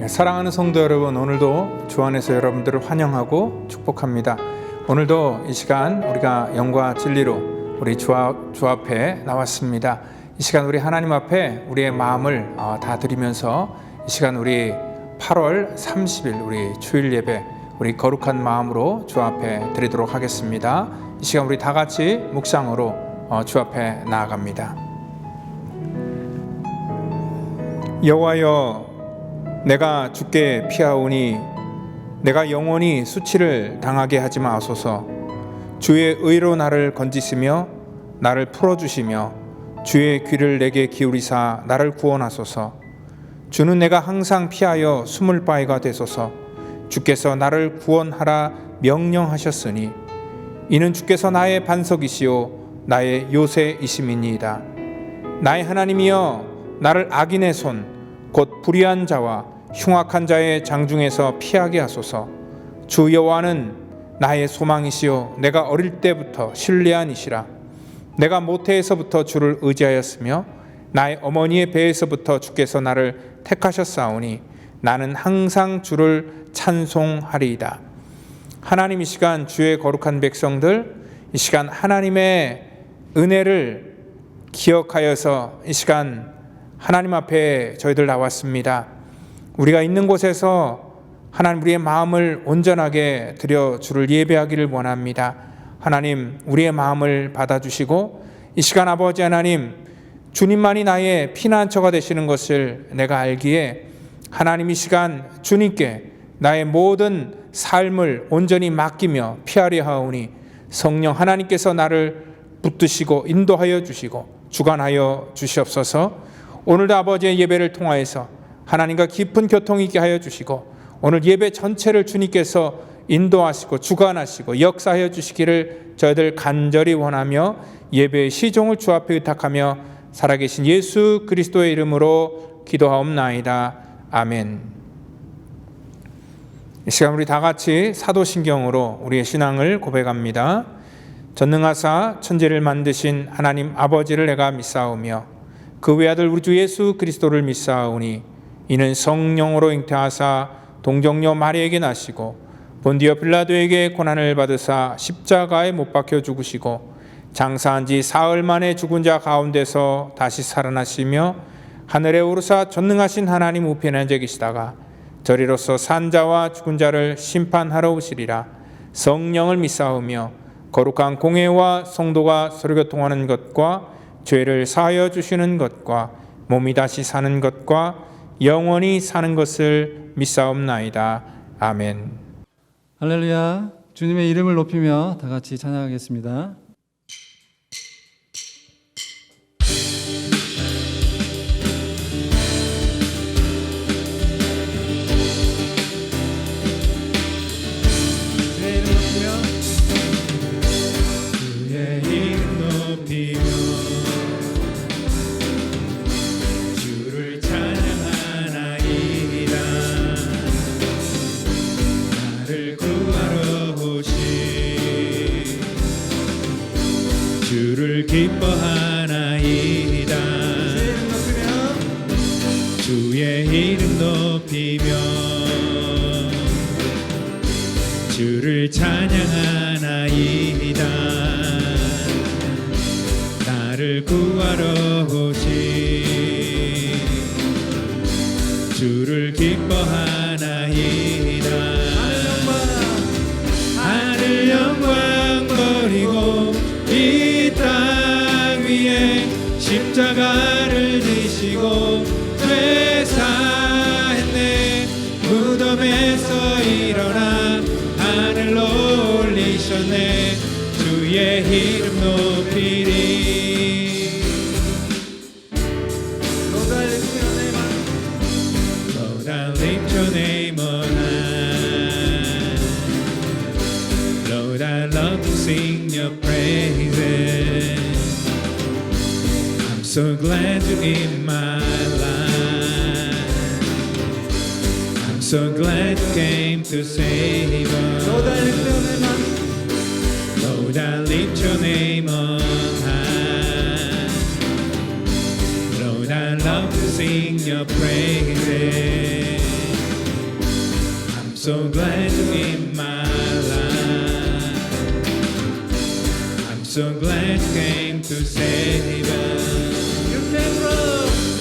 사랑하는 성도 여러분, 오늘도 주 안에서 여러분들을 환영하고 축복합니다. 오늘도 이 시간 우리가 영과 진리로 우리 주 앞에 나왔습니다. 이 시간 우리 하나님 앞에 우리의 마음을 다 드리면서 이 시간 우리 8월 30일 우리 주일 예배 우리 거룩한 마음으로 주 앞에 드리도록 하겠습니다. 이 시간 우리 다 같이 묵상으로 주 앞에 나아갑니다. 여호와여, 내가 주께 피하오니 내가 영원히 수치를 당하게 하지 마소서. 주의 의로 나를 건지시며 나를 풀어주시며 주의 귀를 내게 기울이사 나를 구원하소서. 주는 내가 항상 피하여 숨을 바위가 되소서. 주께서 나를 구원하라 명령하셨으니 이는 주께서 나의 반석이시요 나의 요새이심이니이다. 나의 하나님이여, 나를 악인의 손 곧 불의한 자와 흉악한 자의 장중에서 피하게 하소서. 주 여호와는 나의 소망이시요 내가 어릴 때부터 신뢰한 이시라. 내가 모태에서부터 주를 의지하였으며 나의 어머니의 배에서부터 주께서 나를 택하셨사오니 나는 항상 주를 찬송하리이다. 하나님, 이 시간 주의 거룩한 백성들, 이 시간 하나님의 은혜를 기억하여서 이 시간 하나님 앞에 저희들 나왔습니다. 우리가 있는 곳에서 하나님 우리의 마음을 온전하게 드려 주를 예배하기를 원합니다. 하나님, 우리의 마음을 받아주시고 이 시간 아버지 하나님, 주님만이 나의 피난처가 되시는 것을 내가 알기에 하나님, 이 시간 주님께 나의 모든 삶을 온전히 맡기며 피하려 하오니 성령 하나님께서 나를 붙드시고 인도하여 주시고 주관하여 주시옵소서. 오늘도 아버지의 예배를 통하여서 하나님과 깊은 교통이 있게 하여 주시고 오늘 예배 전체를 주님께서 인도하시고 주관하시고 역사하여 주시기를 저희들 간절히 원하며 예배의 시종을 주 앞에 의탁하며 살아계신 예수 그리스도의 이름으로 기도하옵나이다. 아멘. 이 시간 우리 다 같이 사도신경으로 우리의 신앙을 고백합니다. 전능하사 천지를 만드신 하나님 아버지를 내가 믿사오며 그 외아들 우리 주 예수 그리스도를 믿사오니 이는 성령으로 잉태하사 동정녀 마리에게 나시고 본디오 빌라도에게 고난을 받으사 십자가에 못 박혀 죽으시고 장사한 지 사흘 만에 죽은 자 가운데서 다시 살아나시며 하늘에 오르사 전능하신 하나님 우편에 앉아 계시다가 저리로서 산 자와 죽은 자를 심판하러 오시리라. 성령을 믿사오며 거룩한 공회와 성도가 서로교통하는 것과 죄를 사하여 주시는 것과 몸이 다시 사는 것과 영원히 사는 것을 믿사옵나이다. 아멘. 할렐루야. 주님의 이름을 높이며 다 같이 찬양하겠습니다. 기뻐하나이다. 주의 이름 높이며 주를 찬양하나이다. 나를 구하러 오신 주를 기뻐하나이다. 하늘 영광 버리고 이 땅 위에 십자가를 지시고 죄 사했네. 무덤에서 일어나 하늘로 올리셨네. 주의 이름 높이리. Lord, I lift your name on high. Lord, I love to sing your praises. I'm so glad you're in my life. I'm so glad you came to save us. Lord, I lift your name on high. Lord, I love to sing your praises. so glad you're in my life. I'm so glad you came to save us.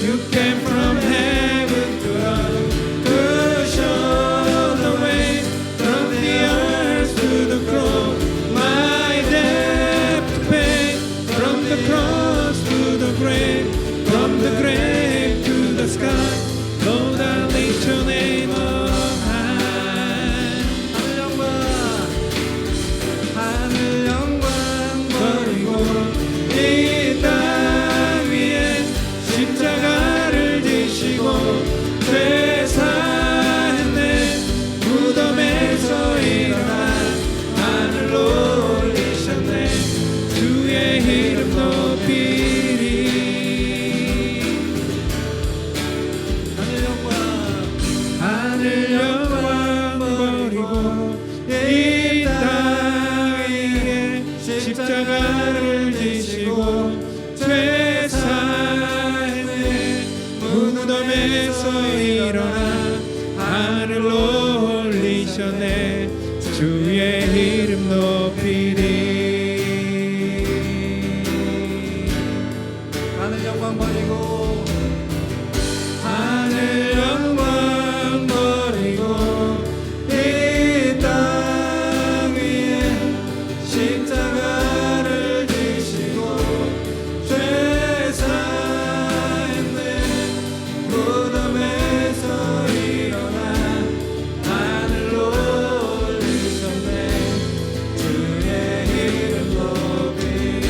You came from heaven to earth to show the way from the earth to the cross. My debt to pay, from the cross to the grave, from the grave to the sky. Lord, I lift your name up high. 하늘 영광 버리고 이 땅 위에 십자가를 지시고 죄 사했네. 무덤에서 일어나 하늘로 올리셨네. 주의 이름 높이리. 하늘 영광 버리고 이 땅 위에 십자가를 지시고 죄 사했네. 무덤에서 일어나 하늘로 올리셨네. 주의 이름 높이리. 하늘 영광 버리고 하늘 영광 버리고 이 땅 위에 십자가를 지시고 죄 사했네. 무덤에서 일어나 하늘로 올리셨네. 주의 이름 높이리.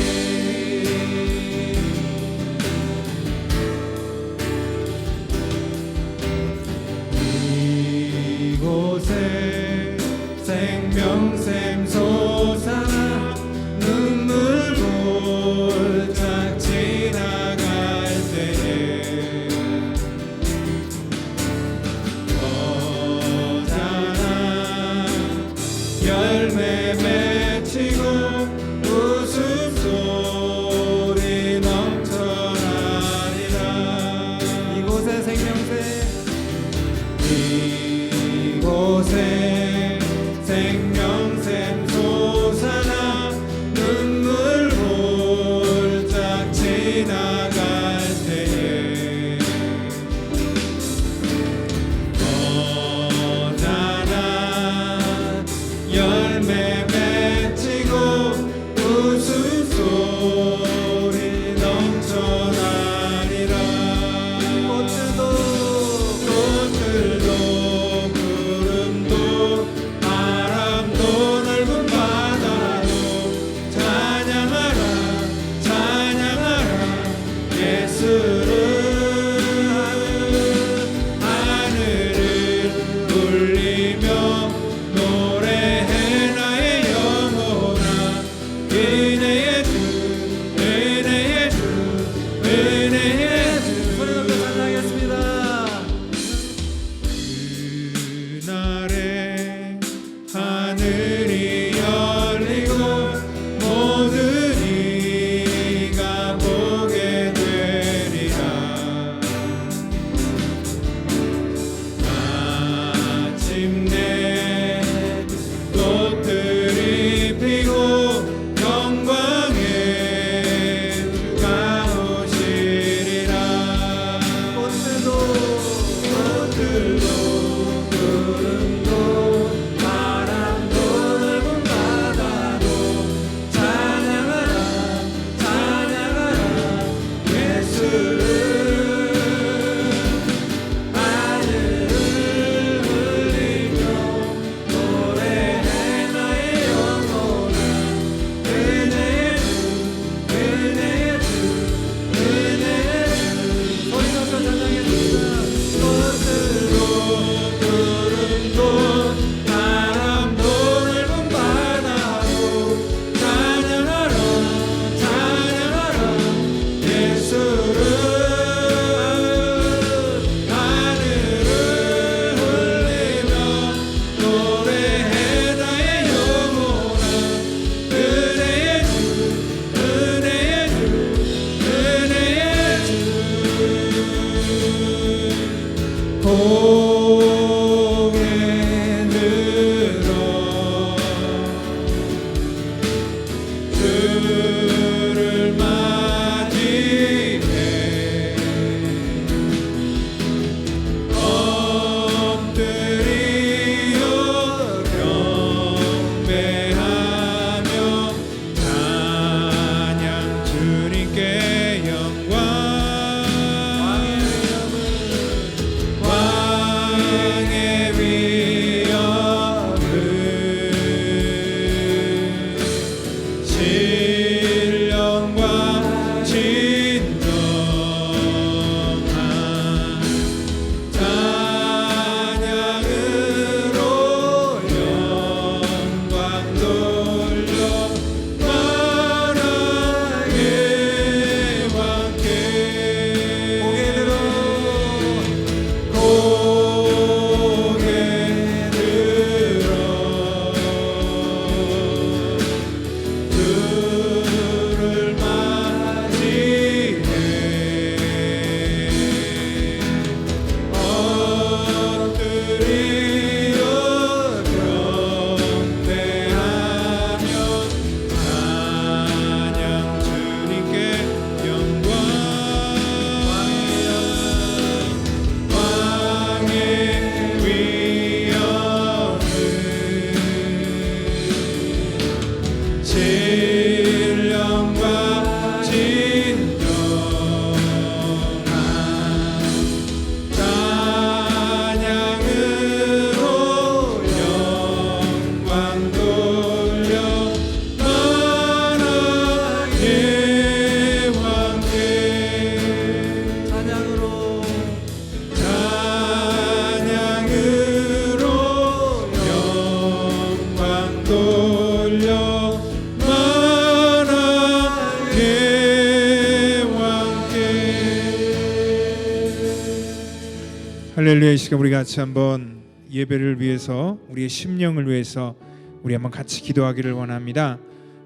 할렐루야. 이 시간 우리 같이 한번 예배를 위해서, 우리의 심령을 위해서 우리 한번 같이 기도하기를 원합니다.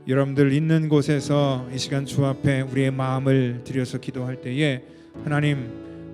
여러분들 있는 곳에서 이 시간 주 앞에 우리의 마음을 들여서 기도할 때에 하나님,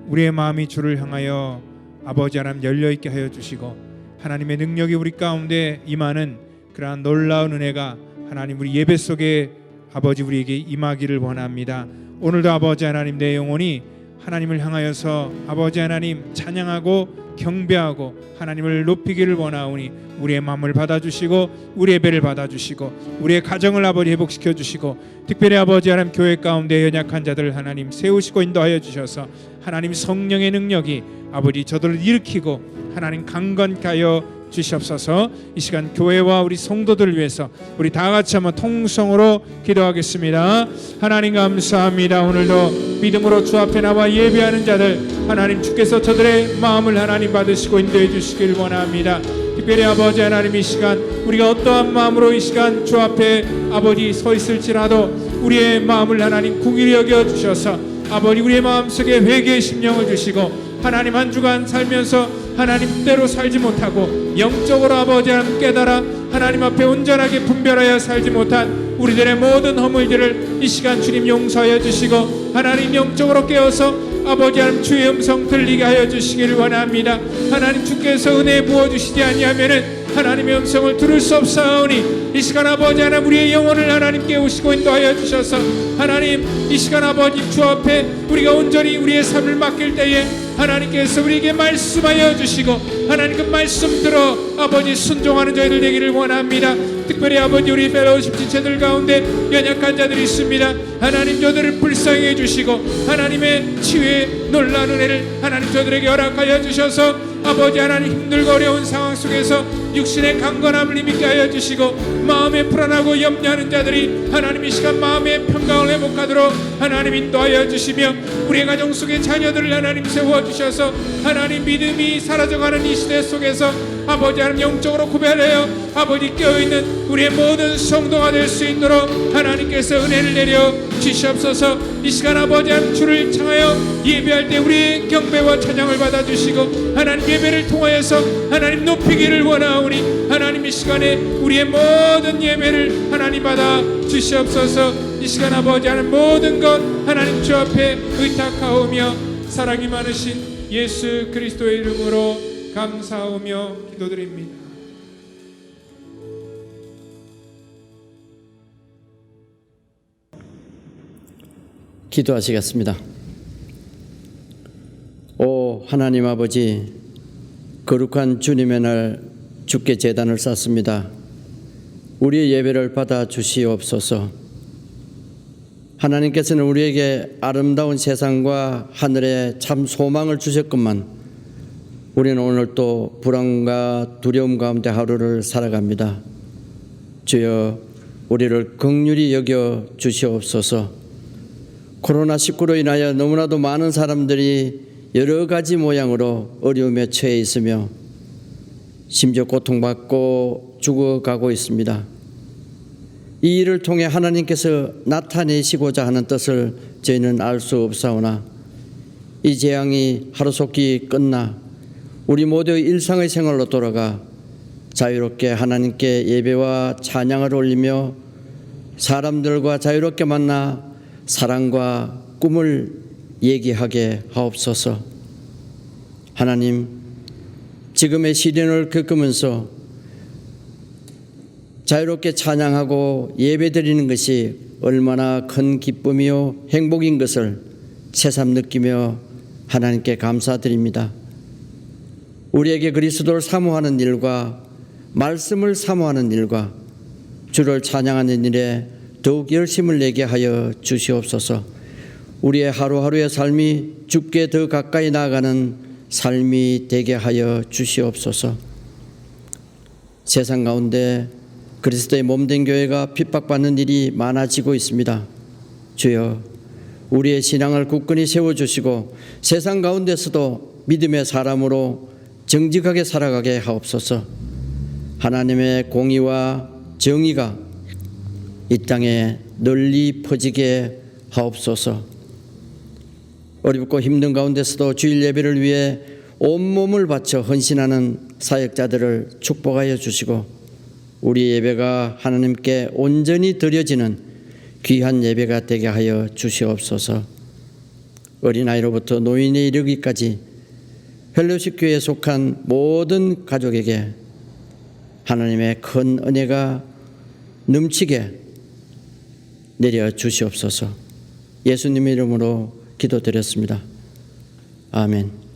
우리의 마음이 주를 향하여 아버지 하나님 열려있게 하여 주시고 하나님의 능력이 우리 가운데 임하는 그러한 놀라운 은혜가 하나님 우리 예배 속에 아버지 우리에게 임하기를 원합니다. 오늘도 아버지 하나님, 내 영혼이 하나님을 향하여서 아버지 하나님 찬양하고 경배하고 하나님을 높이기를 원하오니 우리의 마음을 받아주시고 우리의 예배를 받아주시고 우리의 가정을 아버지 회복시켜 주시고 특별히 아버지 하나님 교회 가운데 연약한 자들을 하나님 세우시고 인도하여 주셔서 하나님 성령의 능력이 아버지 저들을 일으키고 하나님 강건케 하여 주시옵소서. 이 시간 교회와 우리 성도들을 위해서 우리 다 같이 한번 통성으로 기도하겠습니다. 하나님 감사합니다. 오늘도 믿음으로 주 앞에 나와 예배하는 자들 하나님 주께서 저들의 마음을 하나님 받으시고 인도해 주시길 원합니다. 특별히 아버지 하나님, 이 시간 우리가 어떠한 마음으로 이 시간 주 앞에 아버지 서 있을지라도 우리의 마음을 하나님 긍휼히 여겨 주셔서 아버지 우리의 마음속에 회개의 심령을 주시고 하나님 한 주간 살면서 하나님대로 살지 못하고 영적으로 아버지 하나님 깨달아 하나님 앞에 온전하게 분별하여 살지 못한 우리들의 모든 허물들을 이 시간 주님 용서하여 주시고 하나님 영적으로 깨어서 아버지 하나님 주의 음성 들리게 하여 주시기를 원합니다. 하나님 주께서 은혜 부어주시지 아니하면은 하나님의 음성을 들을 수 없사오니 이 시간 아버지 하나님 우리의 영혼을 하나님 깨우시고 인도하여 주셔서 하나님 이 시간 아버지 주 앞에 우리가 온전히 우리의 삶을 맡길 때에 하나님께서 우리에게 말씀하여 주시고 하나님 그 말씀 들어 아버지 순종하는 저희들 되기를 원합니다. 특별히 아버지 우리 펠로우십 지체들 가운데 연약한 자들이 있습니다. 하나님 저들을 불쌍히 해주시고 하나님의 치유의 놀라운 은혜를 하나님 저들에게 허락하여 주셔서 아버지 하나님 힘들고 어려운 상황 속에서 육신의 강건함을 힘있게 하여 주시고 마음에 불안하고 염려하는 자들이 하나님 이 시간 마음의 평강을 회복하도록 하나님 인도하여 주시며 우리의 가정 속에 자녀들을 하나님 세워주셔서 하나님 믿음이 사라져가는 이 시대 속에서 아버지 하나님 영적으로 구별하여 아버지 깨어있는 우리의 모든 성도가 될 수 있도록 하나님께서 은혜를 내려 주시옵소서. 이 시간 아버지 하나님 주를 향하여 예배할 때 우리의 경배와 찬양을 받아주시고 하나님 예배를 통하여서 하나님 높이기를 원하오니 하나님 이 시간에 우리의 모든 예배를 하나님 받아 주시옵소서. 이 시간 아버지 하나님 모든 것 하나님 주 앞에 의탁하오며 사랑이 많으신 예수 그리스도의 이름으로 감사하며 기도드립니다. 기도하시겠습니다. 오 하나님 아버지, 거룩한 주님의 날 주께 제단을 쌓습니다. 우리의 예배를 받아 주시옵소서. 하나님께서는 우리에게 아름다운 세상과 하늘에 참 소망을 주셨건만 우리는 오늘 또 불안과 두려움 가운데 하루를 살아갑니다. 주여 우리를 긍휼히 여겨 주시옵소서. 코로나19로 인하여 너무나도 많은 사람들이 여러 가지 모양으로 어려움에 처해 있으며 심지어 고통받고 죽어가고 있습니다. 이 일을 통해 하나님께서 나타내시고자 하는 뜻을 저희는 알 수 없사오나 이 재앙이 하루속히 끝나 우리 모두의 일상의 생활로 돌아가 자유롭게 하나님께 예배와 찬양을 올리며 사람들과 자유롭게 만나 사랑과 꿈을 얘기하게 하옵소서. 하나님, 지금의 시련을 겪으면서 자유롭게 찬양하고 예배드리는 것이 얼마나 큰 기쁨이요 행복인 것을 새삼 느끼며 하나님께 감사드립니다. 우리에게 그리스도를 사모하는 일과 말씀을 사모하는 일과 주를 찬양하는 일에 더욱 열심을 내게 하여 주시옵소서. 우리의 하루하루의 삶이 주께 더 가까이 나아가는 삶이 되게 하여 주시옵소서. 세상 가운데 그리스도의 몸된 교회가 핍박받는 일이 많아지고 있습니다. 주여, 우리의 신앙을 굳건히 세워주시고 세상 가운데서도 믿음의 사람으로 정직하게 살아가게 하옵소서. 하나님의 공의와 정의가 이 땅에 널리 퍼지게 하옵소서. 어렵고 힘든 가운데서도 주일 예배를 위해 온몸을 바쳐 헌신하는 사역자들을 축복하여 주시고 우리 예배가 하나님께 온전히 드려지는 귀한 예배가 되게 하여 주시옵소서. 어린아이로부터 노인에 이르기까지 펠로십 교회에 속한 모든 가족에게 하나님의 큰 은혜가 넘치게 내려 주시옵소서. 예수님의 이름으로 기도드렸습니다. 아멘.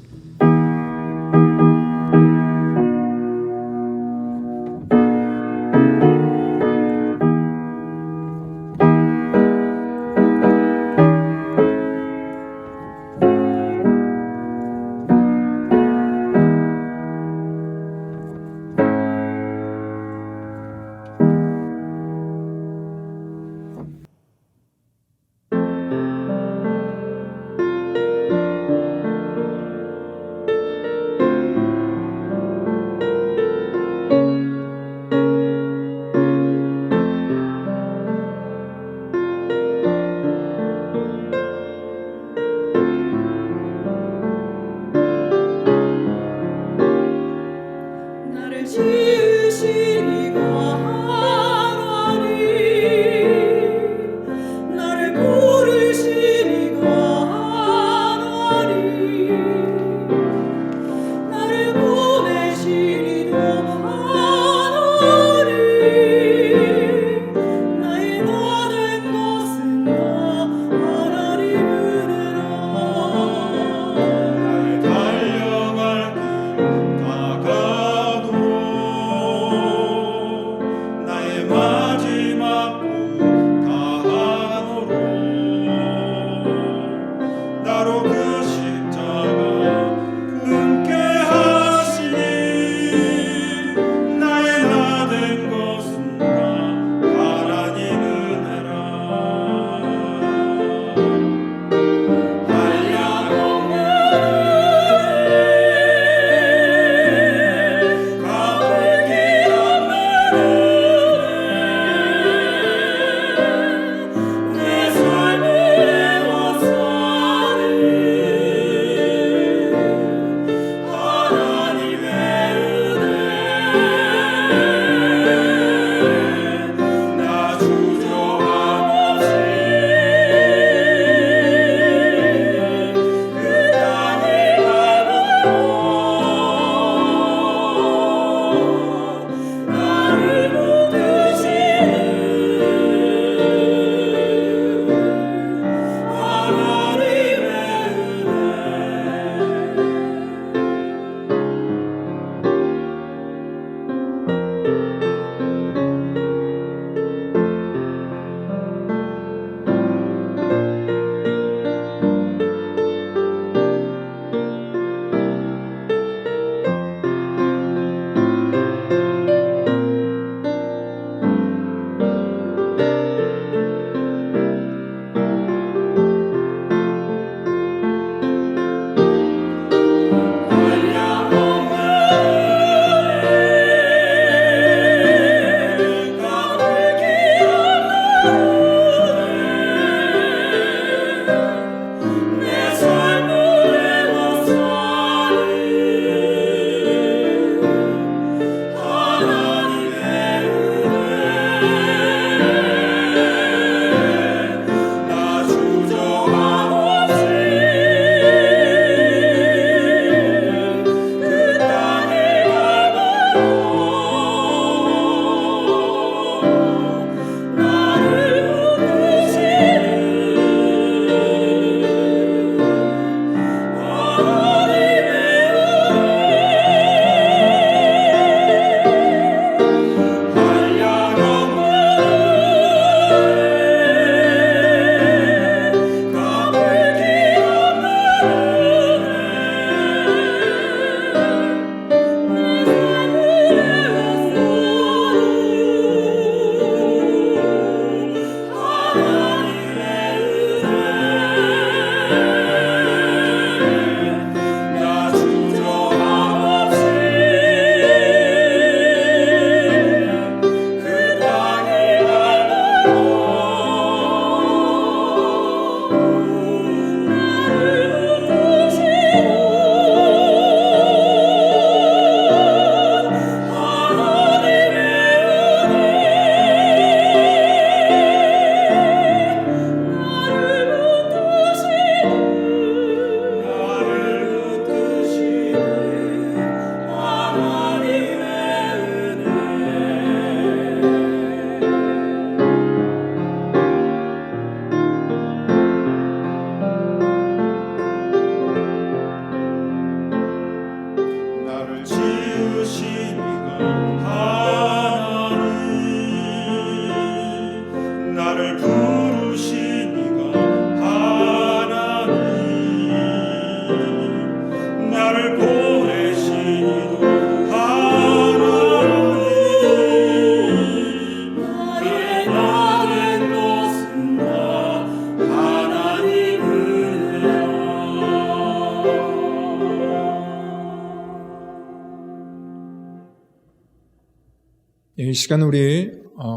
이 시간 우리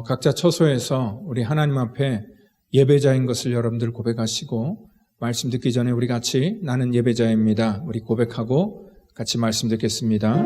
각자 처소에서 우리 하나님 앞에 예배자인 것을 여러분들 고백하시고 말씀 듣기 전에 우리 같이 나는 예배자입니다. 우리 고백하고 같이 말씀 듣겠습니다.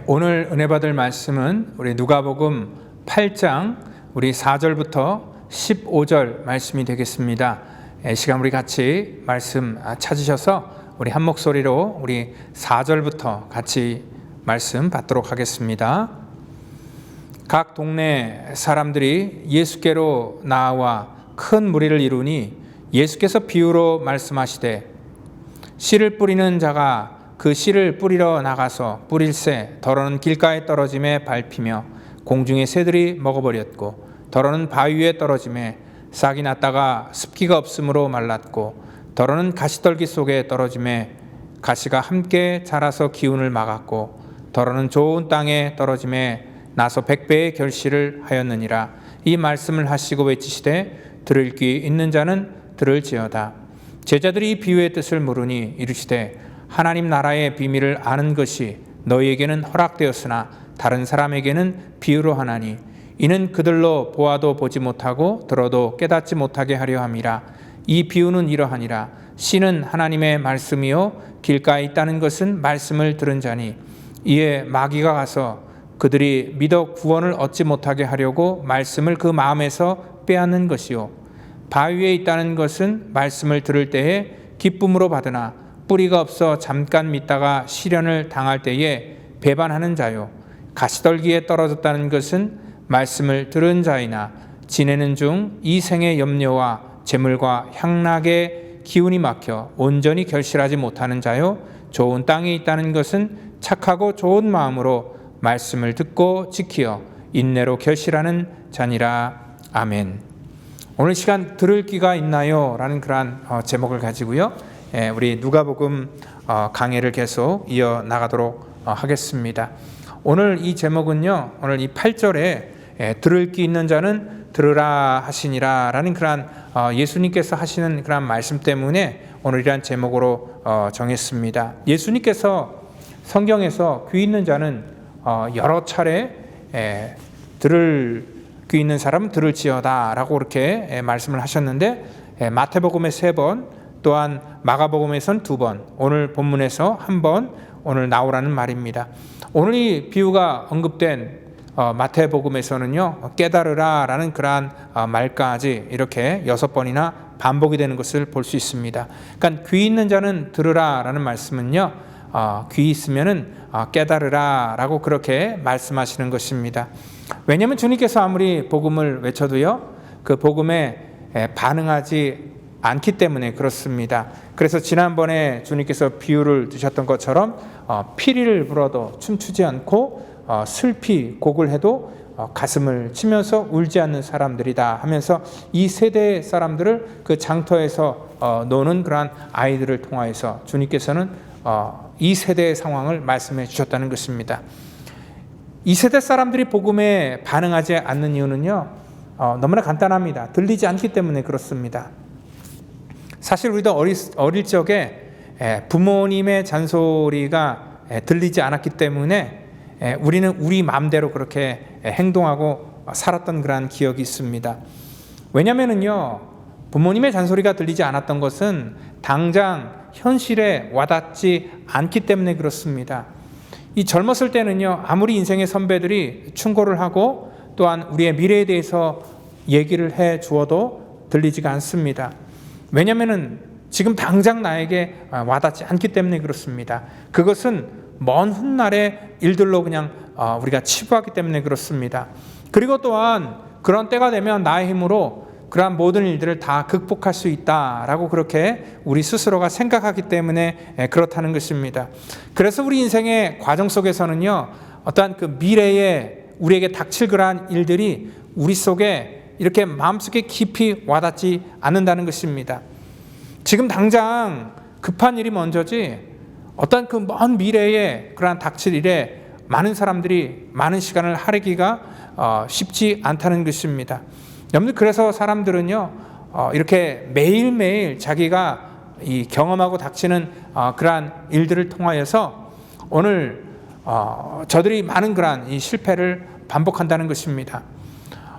오늘 은혜 받을 말씀은 우리 누가복음 8장 우리 4절부터 15절 말씀이 되겠습니다. 시간 우리 같이 말씀 찾으셔서 우리 한 목소리로 우리 4절부터 같이 말씀 받도록 하겠습니다. 각 동네 사람들이 예수께로 나와 큰 무리를 이루니 예수께서 비유로 말씀하시되 씨를 뿌리는 자가 그 씨를 뿌리러 나가서 뿌릴새 더러는 길가에 떨어짐에 밟히며 공중의 새들이 먹어버렸고 더러는 바위 위에 떨어짐에 싹이 났다가 습기가 없으므로 말랐고 더러는 가시떨기 속에 떨어짐에 가시가 함께 자라서 기운을 막았고 더러는 좋은 땅에 떨어짐에 나서 100배의 결실을 하였느니라. 이 말씀을 하시고 외치시되 들을 귀 있는 자는 들을지어다. 제자들이 이 비유의 뜻을 물으니 이르시되 하나님 나라의 비밀을 아는 것이 너희에게는 허락되었으나 다른 사람에게는 비유로 하나니 이는 그들로 보아도 보지 못하고 들어도 깨닫지 못하게 하려 함이라. 이 비유는 이러하니라. 씨는 하나님의 말씀이요 길가에 있다는 것은 말씀을 들은 자니 이에 마귀가 가서 그들이 믿어 구원을 얻지 못하게 하려고 말씀을 그 마음에서 빼앗는 것이요 바위에 있다는 것은 말씀을 들을 때에 기쁨으로 받으나 뿌리가 없어 잠깐 믿다가 시련을 당할 때에 배반하는 자요 가시떨기에 떨어졌다는 것은 말씀을 들은 자이나 지내는 중 이 생의 염려와 재물과 향락의 기운이 막혀 온전히 결실하지 못하는 자요 좋은 땅에 있다는 것은 착하고 좋은 마음으로 말씀을 듣고 지키어 인내로 결실하는 자니라. 아멘. 오늘 시간 들을 귀가 있나요? 라는 그러한 제목을 가지고요 우리 누가복음 강해를 계속 이어나가도록 하겠습니다. 오늘 이 제목은요 오늘 이 8절에 들을 귀 있는 자는 들으라 하시니라 라는 그러한 예수님께서 하시는 그러한 말씀 때문에 오늘 이러한 제목으로 정했습니다. 예수님께서 성경에서 귀 있는 자는 여러 차례 들을 귀 있는 사람은 들을지어다 라고 이렇게 말씀을 하셨는데 마태복음에 3번 또한 마가복음에선 2번 오늘 본문에서 1번 오늘 나오라는 말입니다. 오늘 이 비유가 언급된 마태복음에서는요 깨달으라 라는 그러한 말까지 이렇게 6번이나 반복이 되는 것을 볼 수 있습니다. 그러니까 귀 있는 자는 들으라 라는 말씀은요 귀 있으면은 깨달으라 라고 그렇게 말씀하시는 것입니다. 왜냐하면 주님께서 아무리 복음을 외쳐도요 그 복음에 반응하지 않기 때문에 그렇습니다. 그래서 지난번에 주님께서 비유를 드셨던 것처럼 피리를 불어도 춤추지 않고 슬피 곡을 해도 가슴을 치면서 울지 않는 사람들이다 하면서 이 세대의 사람들을 그 장터에서 노는 그러한 아이들을 통하여서 주님께서는 이 세대의 상황을 말씀해 주셨다는 것입니다. 이 세대 사람들이 복음에 반응하지 않는 이유는요 너무나 간단합니다. 들리지 않기 때문에 그렇습니다. 사실 우리도 어릴 적에 부모님의 잔소리가 들리지 않았기 때문에 우리는 우리 마음대로 그렇게 행동하고 살았던 그러한 기억이 있습니다. 왜냐면은요 부모님의 잔소리가 들리지 않았던 것은 당장 현실에 와닿지 않기 때문에 그렇습니다. 이 젊었을 때는요, 아무리 인생의 선배들이 충고를 하고 또한 우리의 미래에 대해서 얘기를 해 주어도 들리지가 않습니다. 왜냐하면은 지금 당장 나에게 와닿지 않기 때문에 그렇습니다. 그것은 먼 훗날의 일들로 그냥 우리가 치부하기 때문에 그렇습니다. 그리고 또한 그런 때가 되면 나의 힘으로 그러한 모든 일들을 다 극복할 수 있다라고 그렇게 우리 스스로가 생각하기 때문에 그렇다는 것입니다. 그래서 우리 인생의 과정 속에서는요, 어떠한 그 미래에 우리에게 닥칠 그러한 일들이 우리 속에 이렇게 마음속에 깊이 와닿지 않는다는 것입니다. 지금 당장 급한 일이 먼저지 어떤 그 먼 미래에 그러한 닥칠 일에 많은 사람들이 많은 시간을 할애기가 쉽지 않다는 것입니다. 여러분들, 그래서 사람들은요, 이렇게 매일매일 자기가 이 경험하고 닥치는 그러한 일들을 통하여서 오늘 저들이 많은 그러한 이 실패를 반복한다는 것입니다.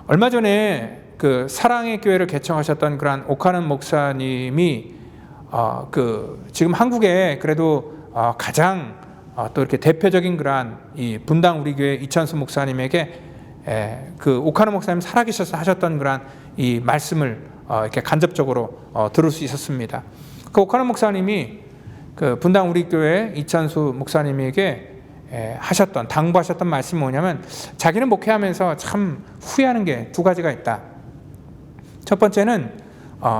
얼마 전에 그 사랑의 교회를 개청하셨던 그러한 오카는 목사님이 지금 한국에 그래도 가장 또 이렇게 대표적인 그러한 이 분당 우리 교회 이찬수 목사님에게 그 오카는 목사님 살아계셔서 하셨던 그러한 이 말씀을 이렇게 간접적으로 들을 수 있었습니다. 그 오카는 목사님이 그 분당 우리 교회 이찬수 목사님에게 당부하셨던 말씀이 뭐냐면, 자기는 목회하면서 참 후회하는 게 두 가지가 있다. 첫 번째는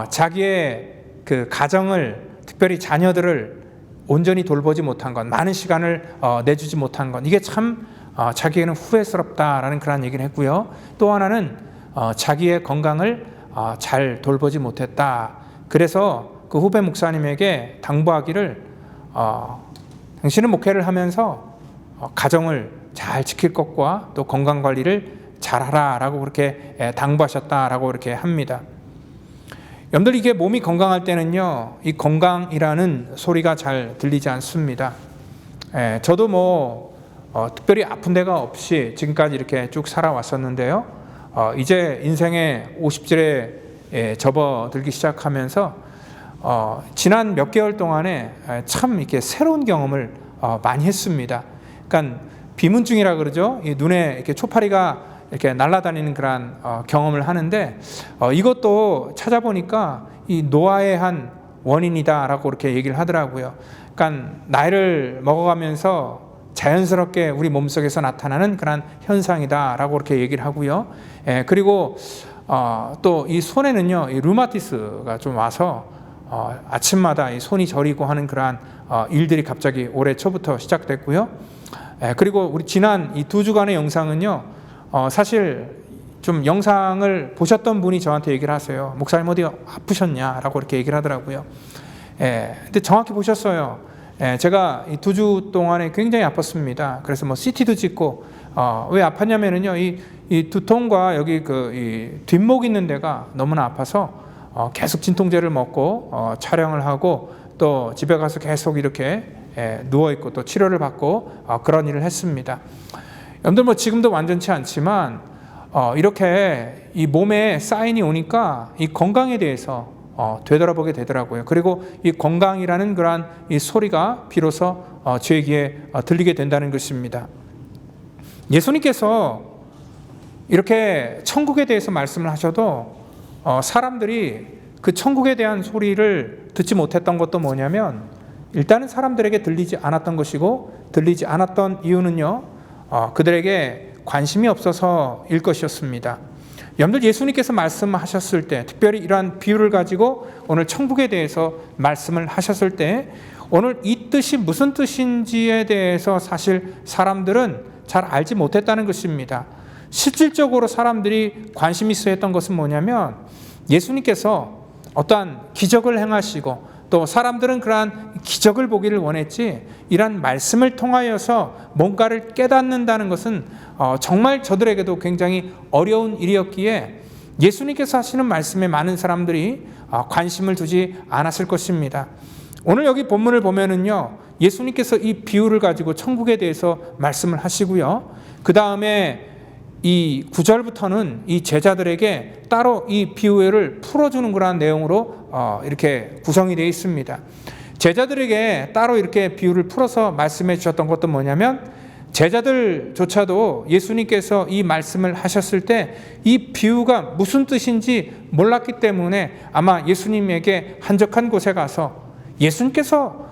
자기의 그 가정을, 특별히 자녀들을 온전히 돌보지 못한 것, 많은 시간을 내주지 못한 것, 이게 참 자기에게는 후회스럽다라는 그런 얘기를 했고요. 또 하나는 자기의 건강을 잘 돌보지 못했다. 그래서 그 후배 목사님에게 당부하기를 당신은 목회를 하면서 가정을 잘 지킬 것과 또 건강 관리를 잘하라라고 그렇게 당부하셨다라고 이렇게 합니다. 여러분들, 이게 몸이 건강할 때는요, 이 건강이라는 소리가 잘 들리지 않습니다. 저도 특별히 아픈 데가 없이 지금까지 이렇게 쭉 살아왔었는데요, 이제 인생의 50절에 접어들기 시작하면서 지난 몇 개월 동안에 참 이렇게 새로운 경험을 많이 했습니다. 그러니까 비문증이라 그러죠. 이 눈에 이렇게 초파리가 이렇게 날아다니는 그런 경험을 하는데, 이것도 찾아보니까 이 노화의 한 원인이다라고 이렇게 얘기를 하더라고요. 그러니까 나이를 먹어가면서 자연스럽게 우리 몸속에서 나타나는 그런 현상이다라고 이렇게 얘기를 하고요. 그리고 또 이 손에는요, 이 루마티스가 좀 와서 아침마다 이 손이 저리고 하는 그러한 일들이 갑자기 올해 초부터 시작됐고요. 그리고 우리 지난 이 2주간의 영상은요, 사실 좀 영상을 보셨던 분이 저한테 얘기를 하세요. 목사님 어디 아프셨냐라고 이렇게 얘기를 하더라고요. 근데 정확히 보셨어요. 제가 이 2주 동안에 굉장히 아팠습니다. 그래서 CT도 찍고, 왜 아팠냐면은요, 이 두통과 여기 이 뒷목 있는 데가 너무나 아파서 계속 진통제를 먹고 촬영을 하고 또 집에 가서 계속 이렇게 누워 있고 또 치료를 받고 그런 일을 했습니다. 여러분들, 지금도 완전치 않지만 이렇게 이 몸에 사인이 오니까 이 건강에 대해서 되돌아보게 되더라고요. 그리고 이 건강이라는 그러한 이 소리가 비로소 제 귀에 들리게 된다는 것입니다. 예수님께서 이렇게 천국에 대해서 말씀을 하셔도 사람들이 그 천국에 대한 소리를 듣지 못했던 것도 뭐냐면, 일단은 사람들에게 들리지 않았던 것이고, 들리지 않았던 이유는요, 그들에게 관심이 없어서일 것이었습니다. 여러분들, 예수님께서 말씀하셨을 때, 특별히 이러한 비유를 가지고 오늘 천국에 대해서 말씀을 하셨을 때, 오늘 이 뜻이 무슨 뜻인지에 대해서 사실 사람들은 잘 알지 못했다는 것입니다. 실질적으로 사람들이 관심 있어 했던 것은 뭐냐면, 예수님께서 어떠한 기적을 행하시고 또 사람들은 그러한 기적을 보기를 원했지, 이러한 말씀을 통하여서 뭔가를 깨닫는다는 것은 정말 저들에게도 굉장히 어려운 일이었기에 예수님께서 하시는 말씀에 많은 사람들이 관심을 두지 않았을 것입니다. 오늘 여기 본문을 보면은요, 예수님께서 이 비유를 가지고 천국에 대해서 말씀을 하시고요, 그 다음에 이 9절부터는 이 제자들에게 따로 이 비유를 풀어주는 그런 내용으로 이렇게 구성이 되어 있습니다. 제자들에게 따로 이렇게 비유를 풀어서 말씀해 주셨던 것도 뭐냐면, 제자들조차도 예수님께서 이 말씀을 하셨을 때 이 비유가 무슨 뜻인지 몰랐기 때문에 아마 예수님에게 한적한 곳에 가서 예수님께서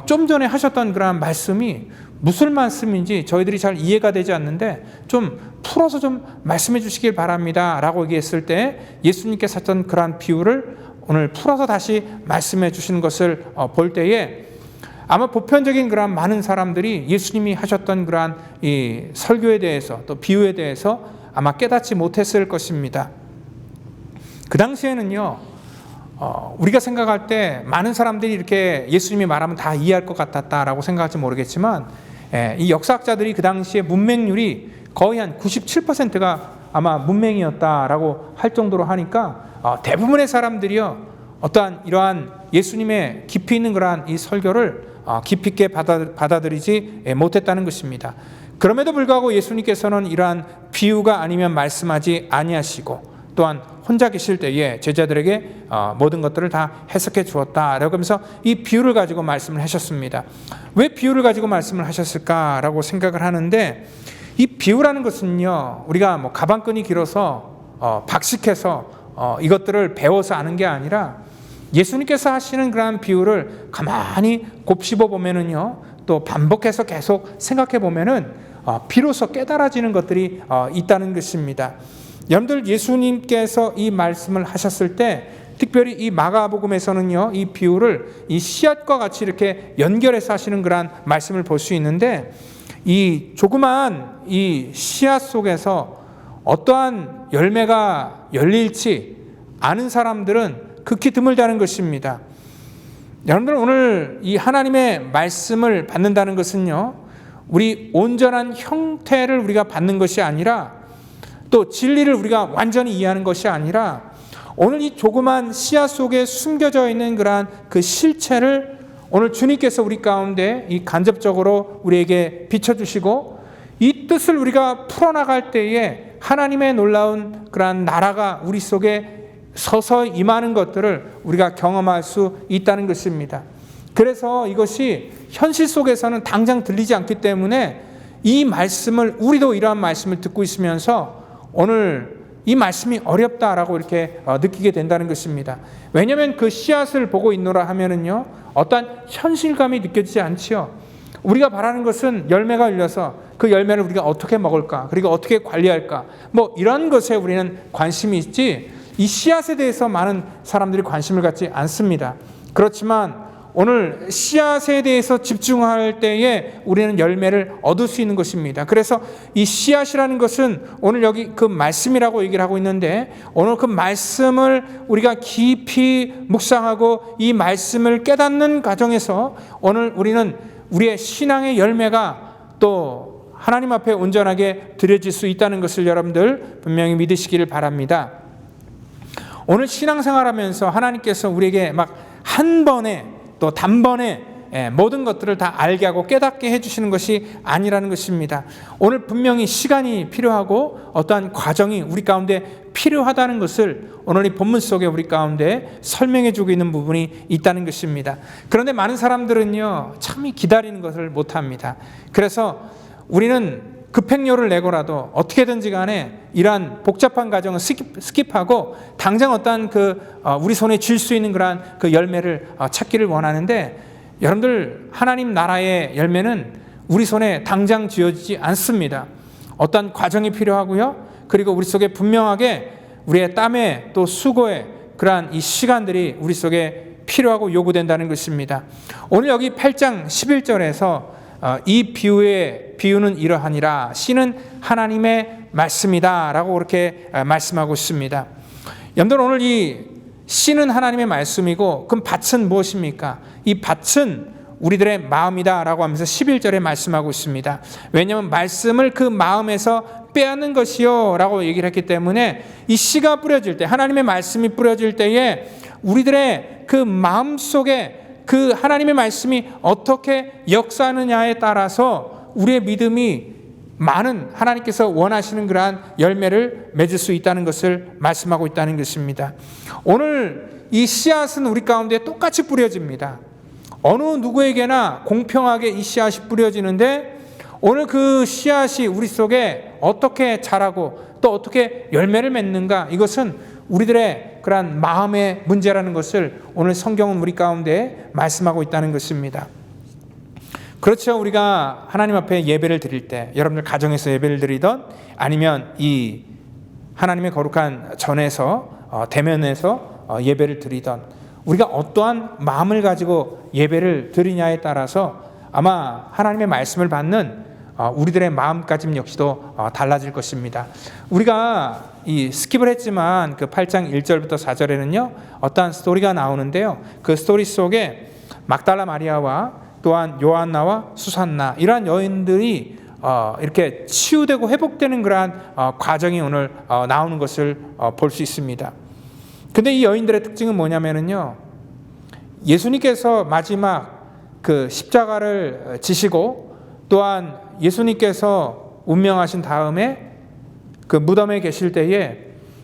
좀 전에 하셨던 그런 말씀이 무슨 말씀인지 저희들이 잘 이해가 되지 않는데 좀 풀어서 좀 말씀해 주시길 바랍니다 라고 얘기했을 때 예수님께서 하셨던 그러한 비유를 오늘 풀어서 다시 말씀해 주시는 것을 볼 때에 아마 보편적인 그러한 많은 사람들이 예수님이 하셨던 그러한 이 설교에 대해서 또 비유에 대해서 아마 깨닫지 못했을 것입니다. 그 당시에는요, 우리가 생각할 때 많은 사람들이 이렇게 예수님이 말하면 다 이해할 것 같았다라고 생각할지 모르겠지만, 이 역사학자들이 그 당시에 문맹률이 거의 한 97%가 아마 문맹이었다라고 할 정도로 하니까 대부분의 사람들이요, 어떠한 이러한 예수님의 깊이 있는 그러한 이 설교를 깊이 있게 받아들이지 못했다는 것입니다. 그럼에도 불구하고 예수님께서는 이러한 비유가 아니면 말씀하지 아니하시고 또한 혼자 계실 때에 제자들에게 모든 것들을 다 해석해 주었다라고 하면서 이 비유를 가지고 말씀을 하셨습니다. 왜 비유를 가지고 말씀을 하셨을까라고 생각을 하는데, 이 비유라는 것은요, 우리가 뭐 가방끈이 길어서 박식해서 이것들을 배워서 아는 게 아니라 예수님께서 하시는 그런 비유를 가만히 곱씹어 보면은요, 또 반복해서 계속 생각해 보면은 비로소 깨달아지는 것들이 있다는 것입니다. 여러분들, 예수님께서 이 말씀을 하셨을 때 특별히 이 마가복음에서는요, 이 비유를 이 씨앗과 같이 이렇게 연결해서 하시는 그런 말씀을 볼 수 있는데, 이 조그마한 이 씨앗 속에서 어떠한 열매가 열릴지 아는 사람들은 극히 드물다는 것입니다. 여러분들, 오늘 이 하나님의 말씀을 받는다는 것은요, 우리 온전한 형태를 우리가 받는 것이 아니라 또 진리를 우리가 완전히 이해하는 것이 아니라 오늘 이 조그만 씨앗 속에 숨겨져 있는 그러한 그 실체를 오늘 주님께서 우리 가운데 이 간접적으로 우리에게 비춰주시고 이 뜻을 우리가 풀어나갈 때에 하나님의 놀라운 그러한 나라가 우리 속에 서서히 임하는 것들을 우리가 경험할 수 있다는 것입니다. 그래서 이것이 현실 속에서는 당장 들리지 않기 때문에 이 말씀을, 우리도 이러한 말씀을 듣고 있으면서 오늘 이 말씀이 어렵다라고 이렇게 느끼게 된다는 것입니다. 왜냐하면 그 씨앗을 보고 있노라 하면은요, 어떤 현실감이 느껴지지 않지요. 우리가 바라는 것은 열매가 열려서 그 열매를 우리가 어떻게 먹을까, 그리고 어떻게 관리할까, 뭐 이런 것에 우리는 관심이 있지, 이 씨앗에 대해서 많은 사람들이 관심을 갖지 않습니다. 그렇지만 오늘 씨앗에 대해서 집중할 때에 우리는 열매를 얻을 수 있는 것입니다. 그래서 이 씨앗이라는 것은 오늘 여기 그 말씀이라고 얘기를 하고 있는데, 오늘 그 말씀을 우리가 깊이 묵상하고 이 말씀을 깨닫는 과정에서 오늘 우리는 우리의 신앙의 열매가 또 하나님 앞에 온전하게 드려질 수 있다는 것을 여러분들 분명히 믿으시기를 바랍니다. 오늘 신앙생활하면서 하나님께서 우리에게 막 한 번에 또 단번에 모든 것들을 다 알게 하고 깨닫게 해주시는 것이 아니라는 것입니다. 오늘 분명히 시간이 필요하고 어떠한 과정이 우리 가운데 필요하다는 것을 오늘 이 본문 속에 우리 가운데 설명해 주고 있는 부분이 있다는 것입니다. 그런데 많은 사람들은요, 참 기다리는 것을 못합니다. 그래서 우리는 급행료를 내고라도 어떻게든지 간에 이러한 복잡한 과정을 스킵하고 당장 어떠한 우리 손에 쥘 수 있는 그러한 그 열매를 찾기를 원하는데, 여러분들, 하나님 나라의 열매는 우리 손에 당장 쥐어지지 않습니다. 어떤 과정이 필요하고요, 그리고 우리 속에 분명하게 우리의 땀에 또 수고에 그러한 이 시간들이 우리 속에 필요하고 요구된다는 것입니다. 오늘 여기 8장 11절에서 이 비유는 이러하니라, 씨는 하나님의 말씀이다 라고 그렇게 말씀하고 있습니다. 여러분들, 오늘 이 씨는 하나님의 말씀이고, 그럼 밭은 무엇입니까? 이 밭은 우리들의 마음이다 라고 하면서 11절에 말씀하고 있습니다. 왜냐하면 말씀을 그 마음에서 빼앗는 것이요 라고 얘기를 했기 때문에 이 씨가 뿌려질 때, 하나님의 말씀이 뿌려질 때에 우리들의 그 마음 속에 그 하나님의 말씀이 어떻게 역사하느냐에 따라서 우리의 믿음이 많은, 하나님께서 원하시는 그러한 열매를 맺을 수 있다는 것을 말씀하고 있다는 것입니다. 오늘 이 씨앗은 우리 가운데 똑같이 뿌려집니다. 어느 누구에게나 공평하게 이 씨앗이 뿌려지는데, 오늘 그 씨앗이 우리 속에 어떻게 자라고 또 어떻게 열매를 맺는가, 이것은 우리들의 그러한 마음의 문제라는 것을 오늘 성경은 우리 가운데 말씀하고 있다는 것입니다. 그렇죠. 우리가 하나님 앞에 예배를 드릴 때, 여러분들 가정에서 예배를 드리던 아니면 이 하나님의 거룩한 전에서 대면에서 예배를 드리던, 우리가 어떠한 마음을 가지고 예배를 드리냐에 따라서 아마 하나님의 말씀을 받는 우리들의 마음가짐 역시도 달라질 것입니다. 우리가 이 스킵을 했지만 그 8장 1절부터 4절에는요 어떠한 스토리가 나오는데요, 그 스토리 속에 막달라 마리아와 또한 요한나와 수산나, 이러한 여인들이 이렇게 치유되고 회복되는 그러한 과정이 오늘 나오는 것을 볼 수 있습니다. 근데 이 여인들의 특징은 뭐냐면요, 예수님께서 마지막 그 십자가를 지시고 또한 예수님께서 운명하신 다음에 그 무덤에 계실 때에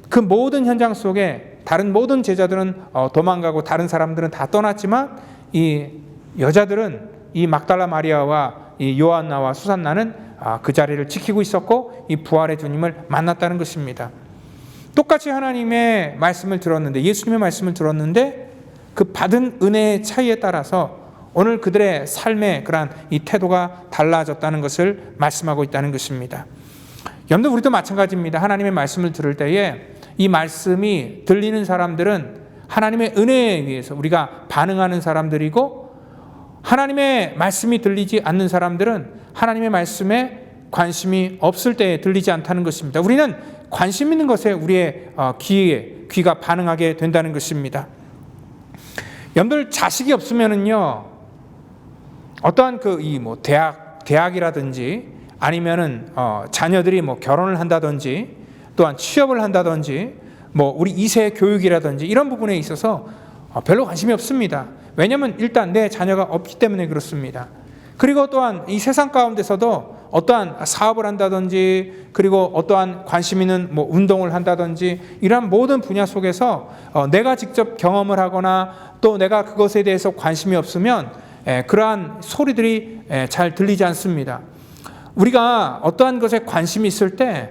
그 모든 현장 속에 다른 모든 제자들은 도망가고 다른 사람들은 다 떠났지만 이 여자들은, 이 막달라 마리아와 이 요한나와 수산나는 그 자리를 지키고 있었고 이 부활의 주님을 만났다는 것입니다. 똑같이 하나님의 말씀을 들었는데, 예수님의 말씀을 들었는데 그 받은 은혜의 차이에 따라서 오늘 그들의 삶의 그러한 이 태도가 달라졌다는 것을 말씀하고 있다는 것입니다. 여러분들, 우리도 마찬가지입니다. 하나님의 말씀을 들을 때에 이 말씀이 들리는 사람들은 하나님의 은혜에 의해서 우리가 반응하는 사람들이고, 하나님의 말씀이 들리지 않는 사람들은 하나님의 말씀에 관심이 없을 때에 들리지 않다는 것입니다. 우리는 관심 있는 것에 우리의 귀가 반응하게 된다는 것입니다. 여러분들, 자식이 없으면은요, 어떠한 대학이라든지 아니면은 자녀들이 결혼을 한다든지 또한 취업을 한다든지 우리 2세 교육이라든지 이런 부분에 있어서 별로 관심이 없습니다. 왜냐하면 일단 내 자녀가 없기 때문에 그렇습니다. 그리고 또한 이 세상 가운데서도 어떠한 사업을 한다든지, 그리고 어떠한 관심 있는 운동을 한다든지, 이러한 모든 분야 속에서 내가 직접 경험을 하거나 또 내가 그것에 대해서 관심이 없으면 그러한 소리들이 잘 들리지 않습니다. 우리가 어떠한 것에 관심이 있을 때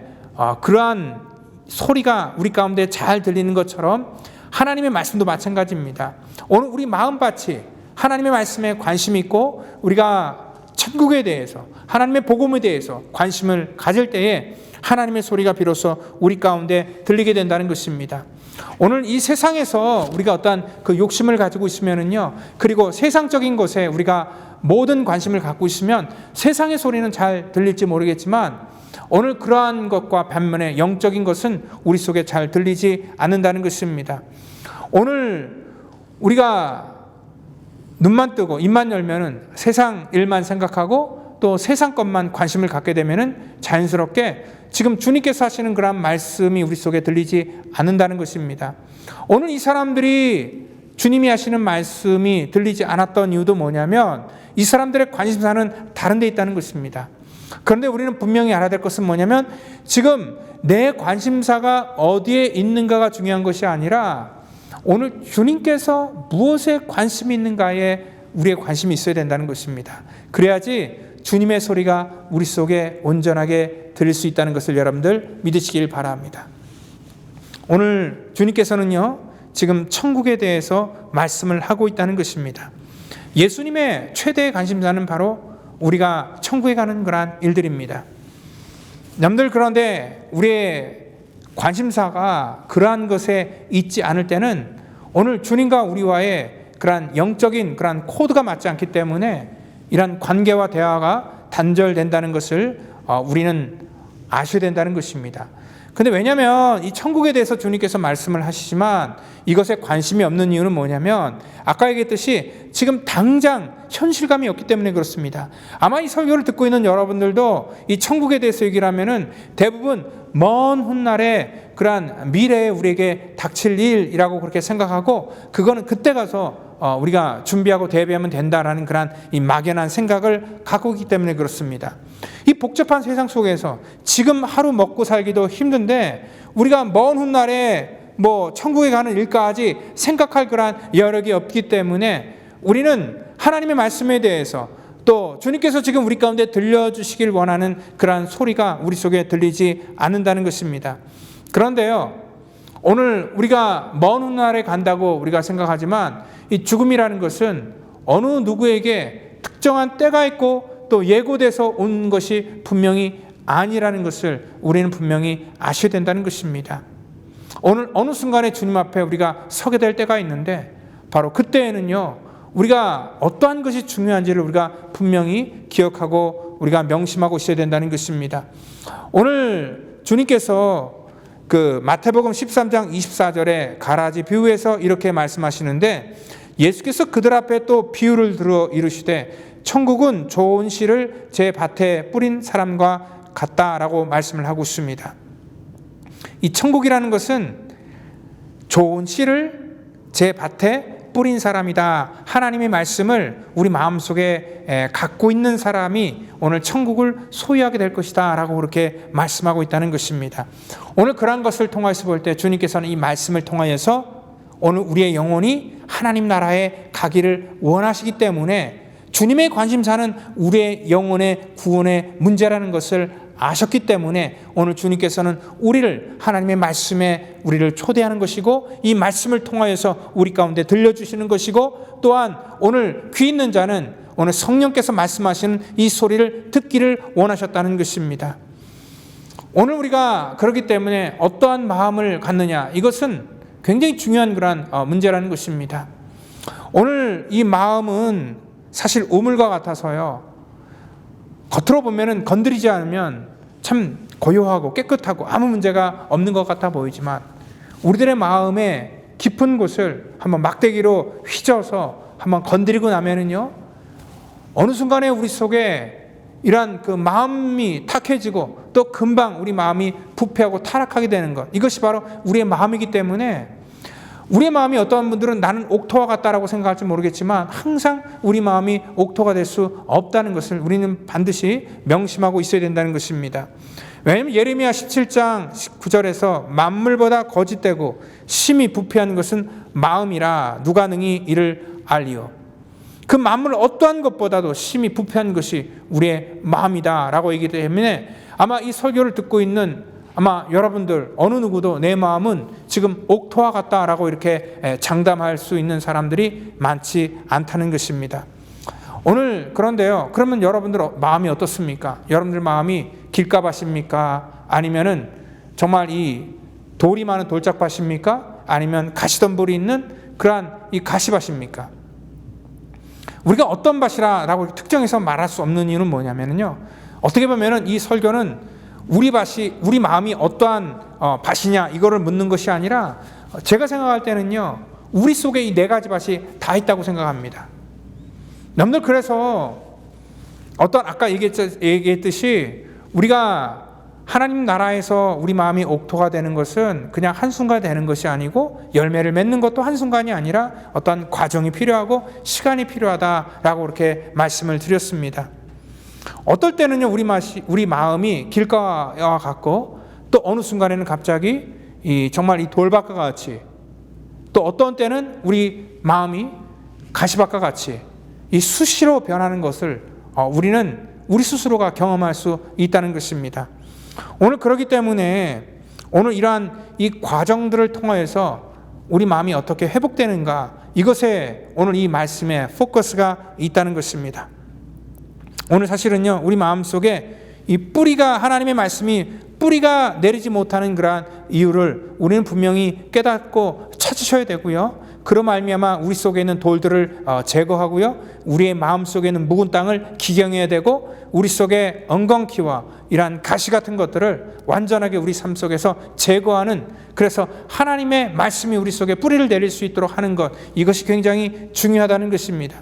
그러한 소리가 우리 가운데 잘 들리는 것처럼 하나님의 말씀도 마찬가지입니다. 오늘 우리 마음밭이 하나님의 말씀에 관심이 있고 우리가 천국에 대해서, 하나님의 복음에 대해서 관심을 가질 때에 하나님의 소리가 비로소 우리 가운데 들리게 된다는 것입니다. 오늘 이 세상에서 우리가 어떠한 그 욕심을 가지고 있으면은요, 그리고 세상적인 것에 우리가 모든 관심을 갖고 있으면 세상의 소리는 잘 들릴지 모르겠지만, 오늘 그러한 것과 반면에 영적인 것은 우리 속에 잘 들리지 않는다는 것입니다. 오늘 우리가 눈만 뜨고 입만 열면은 세상 일만 생각하고 또 세상 것만 관심을 갖게 되면은 자연스럽게 지금 주님께서 하시는 그런 말씀이 우리 속에 들리지 않는다는 것입니다. 오늘 이 사람들이 주님이 하시는 말씀이 들리지 않았던 이유도 뭐냐면 이 사람들의 관심사는 다른 데 있다는 것입니다. 그런데 우리는 분명히 알아야 될 것은 뭐냐면 지금 내 관심사가 어디에 있는가가 중요한 것이 아니라 오늘 주님께서 무엇에 관심이 있는가에 우리의 관심이 있어야 된다는 것입니다. 그래야지 주님의 소리가 우리 속에 온전하게 들릴 수 있다는 것을 여러분들 믿으시길 바랍니다. 오늘 주님께서는요, 지금 천국에 대해서 말씀을 하고 있다는 것입니다. 예수님의 최대의 관심사는 바로 우리가 천국에 가는 그러한 일들입니다. 여러분들, 그런데 우리의 관심사가 그러한 것에 있지 않을 때는 오늘 주님과 우리와의 그러한 영적인 그러한 코드가 맞지 않기 때문에 이러한 관계와 대화가 단절된다는 것을 우리는 아셔야 된다는 것입니다. 근데 왜냐하면 이 천국에 대해서 주님께서 말씀을 하시지만 이것에 관심이 없는 이유는 뭐냐면 아까 얘기했듯이 지금 당장 현실감이 없기 때문에 그렇습니다. 아마 이 설교를 듣고 있는 여러분들도 이 천국에 대해서 얘기를 하면은 대부분 먼 훗날에 그러한 미래에 우리에게 닥칠 일이라고 그렇게 생각하고 그거는 그때 가서 우리가 준비하고 대비하면 된다라는 그런 이 막연한 생각을 갖고 있기 때문에 그렇습니다. 이 복잡한 세상 속에서 지금 하루 먹고 살기도 힘든데 우리가 먼 훗날에 천국에 가는 일까지 생각할 그런 여력이 없기 때문에 우리는 하나님의 말씀에 대해서 또 주님께서 지금 우리 가운데 들려주시길 원하는 그러한 소리가 우리 속에 들리지 않는다는 것입니다. 그런데요, 오늘 우리가 먼 훗날에 간다고 우리가 생각하지만 이 죽음이라는 것은 어느 누구에게 특정한 때가 있고 또 예고돼서 온 것이 분명히 아니라는 것을 우리는 분명히 아셔야 된다는 것입니다. 오늘 어느 순간에 주님 앞에 우리가 서게 될 때가 있는데 바로 그때에는요, 우리가 어떠한 것이 중요한지를 우리가 분명히 기억하고 우리가 명심하고 있어야 된다는 것입니다. 오늘 주님께서 그 마태복음 13장 24절에 가라지 비유에서 이렇게 말씀하시는데, 예수께서 그들 앞에 또 비유를 들어 이르시되 천국은 좋은 씨를 제 밭에 뿌린 사람과 같다라고 말씀을 하고 있습니다. 이 천국이라는 것은 좋은 씨를 제 밭에 뿌린 사람이다. 하나님의 말씀을 우리 마음속에 갖고 있는 사람이 오늘 천국을 소유하게 될 것이다 라고 그렇게 말씀하고 있다는 것입니다. 오늘 그러한 것을 통해서 볼 때 주님께서는 이 말씀을 통하여서 오늘 우리의 영혼이 하나님 나라에 가기를 원하시기 때문에 주님의 관심사는 우리의 영혼의 구원의 문제라는 것을 아셨기 때문에 오늘 주님께서는 우리를 하나님의 말씀에 우리를 초대하는 것이고 이 말씀을 통하여서 우리 가운데 들려주시는 것이고, 또한 오늘 귀 있는 자는 오늘 성령께서 말씀하시는 이 소리를 듣기를 원하셨다는 것입니다. 오늘 우리가 그렇기 때문에 어떠한 마음을 갖느냐, 이것은 굉장히 중요한 그런 문제라는 것입니다. 오늘 이 마음은 사실 우물과 같아서요, 겉으로 보면은 건드리지 않으면 참 고요하고 깨끗하고 아무 문제가 없는 것 같아 보이지만 우리들의 마음의 깊은 곳을 한번 막대기로 휘저어서 한번 건드리고 나면은요, 어느 순간에 우리 속에 이러한 그 마음이 탁해지고 또 금방 우리 마음이 부패하고 타락하게 되는 것, 이것이 바로 우리의 마음이기 때문에 우리의 마음이 어떠한 분들은 나는 옥토와 같다라고 생각할지 모르겠지만 항상 우리 마음이 옥토가 될 수 없다는 것을 우리는 반드시 명심하고 있어야 된다는 것입니다. 왜냐하면 예레미야 17장 9절에서 만물보다 거짓되고 심히 부패한 것은 마음이라 누가 능히 이를 알리오. 그 만물 어떠한 것보다도 심히 부패한 것이 우리의 마음이다 라고 얘기하기 때문에 아마 이 설교를 듣고 있는 아마 여러분들 어느 누구도 내 마음은 지금 옥토와 같다라고 이렇게 장담할 수 있는 사람들이 많지 않다는 것입니다. 오늘 그런데요, 그러면 여러분들 마음이 어떻습니까? 여러분들 마음이 길가밭입니까? 아니면은 정말 이 돌이 많은 돌짝밭입니까? 아니면 가시덤불이 있는 그러한 이 가시밭입니까? 우리가 어떤 밭이라고 특정해서 말할 수 없는 이유는 뭐냐면요, 어떻게 보면은 이 설교는 우리 마음이 어떠한 밭이냐 이거를 묻는 것이 아니라 제가 생각할 때는요, 우리 속에 이 네 가지 밭이 다 있다고 생각합니다. 여러분들, 그래서 아까 얘기했듯이 우리가 하나님 나라에서 우리 마음이 옥토가 되는 것은 그냥 한순간 되는 것이 아니고 열매를 맺는 것도 한순간이 아니라 어떤 과정이 필요하고 시간이 필요하다라고 그렇게 말씀을 드렸습니다. 어떨 때는요, 우리 마음이 길가와 같고 또 어느 순간에는 갑자기 정말 이 돌밭과 같이, 또 어떤 때는 우리 마음이 가시밭과 같이 이 수시로 변하는 것을 우리는 우리 스스로가 경험할 수 있다는 것입니다. 오늘 그렇기 때문에 오늘 이러한 이 과정들을 통해서 우리 마음이 어떻게 회복되는가, 이것에 오늘 이 말씀에 포커스가 있다는 것입니다. 오늘 사실은요, 우리 마음속에 이 뿌리가, 하나님의 말씀이 뿌리가 내리지 못하는 그러한 이유를 우리는 분명히 깨닫고 찾으셔야 되고요, 그로 말미암아 우리 속에 있는 돌들을 제거하고요, 우리의 마음 속에 있는 묵은 땅을 기경해야 되고, 우리 속에 엉겅퀴와 이러한 가시 같은 것들을 완전하게 우리 삶 속에서 제거하는, 그래서 하나님의 말씀이 우리 속에 뿌리를 내릴 수 있도록 하는 것, 이것이 굉장히 중요하다는 것입니다.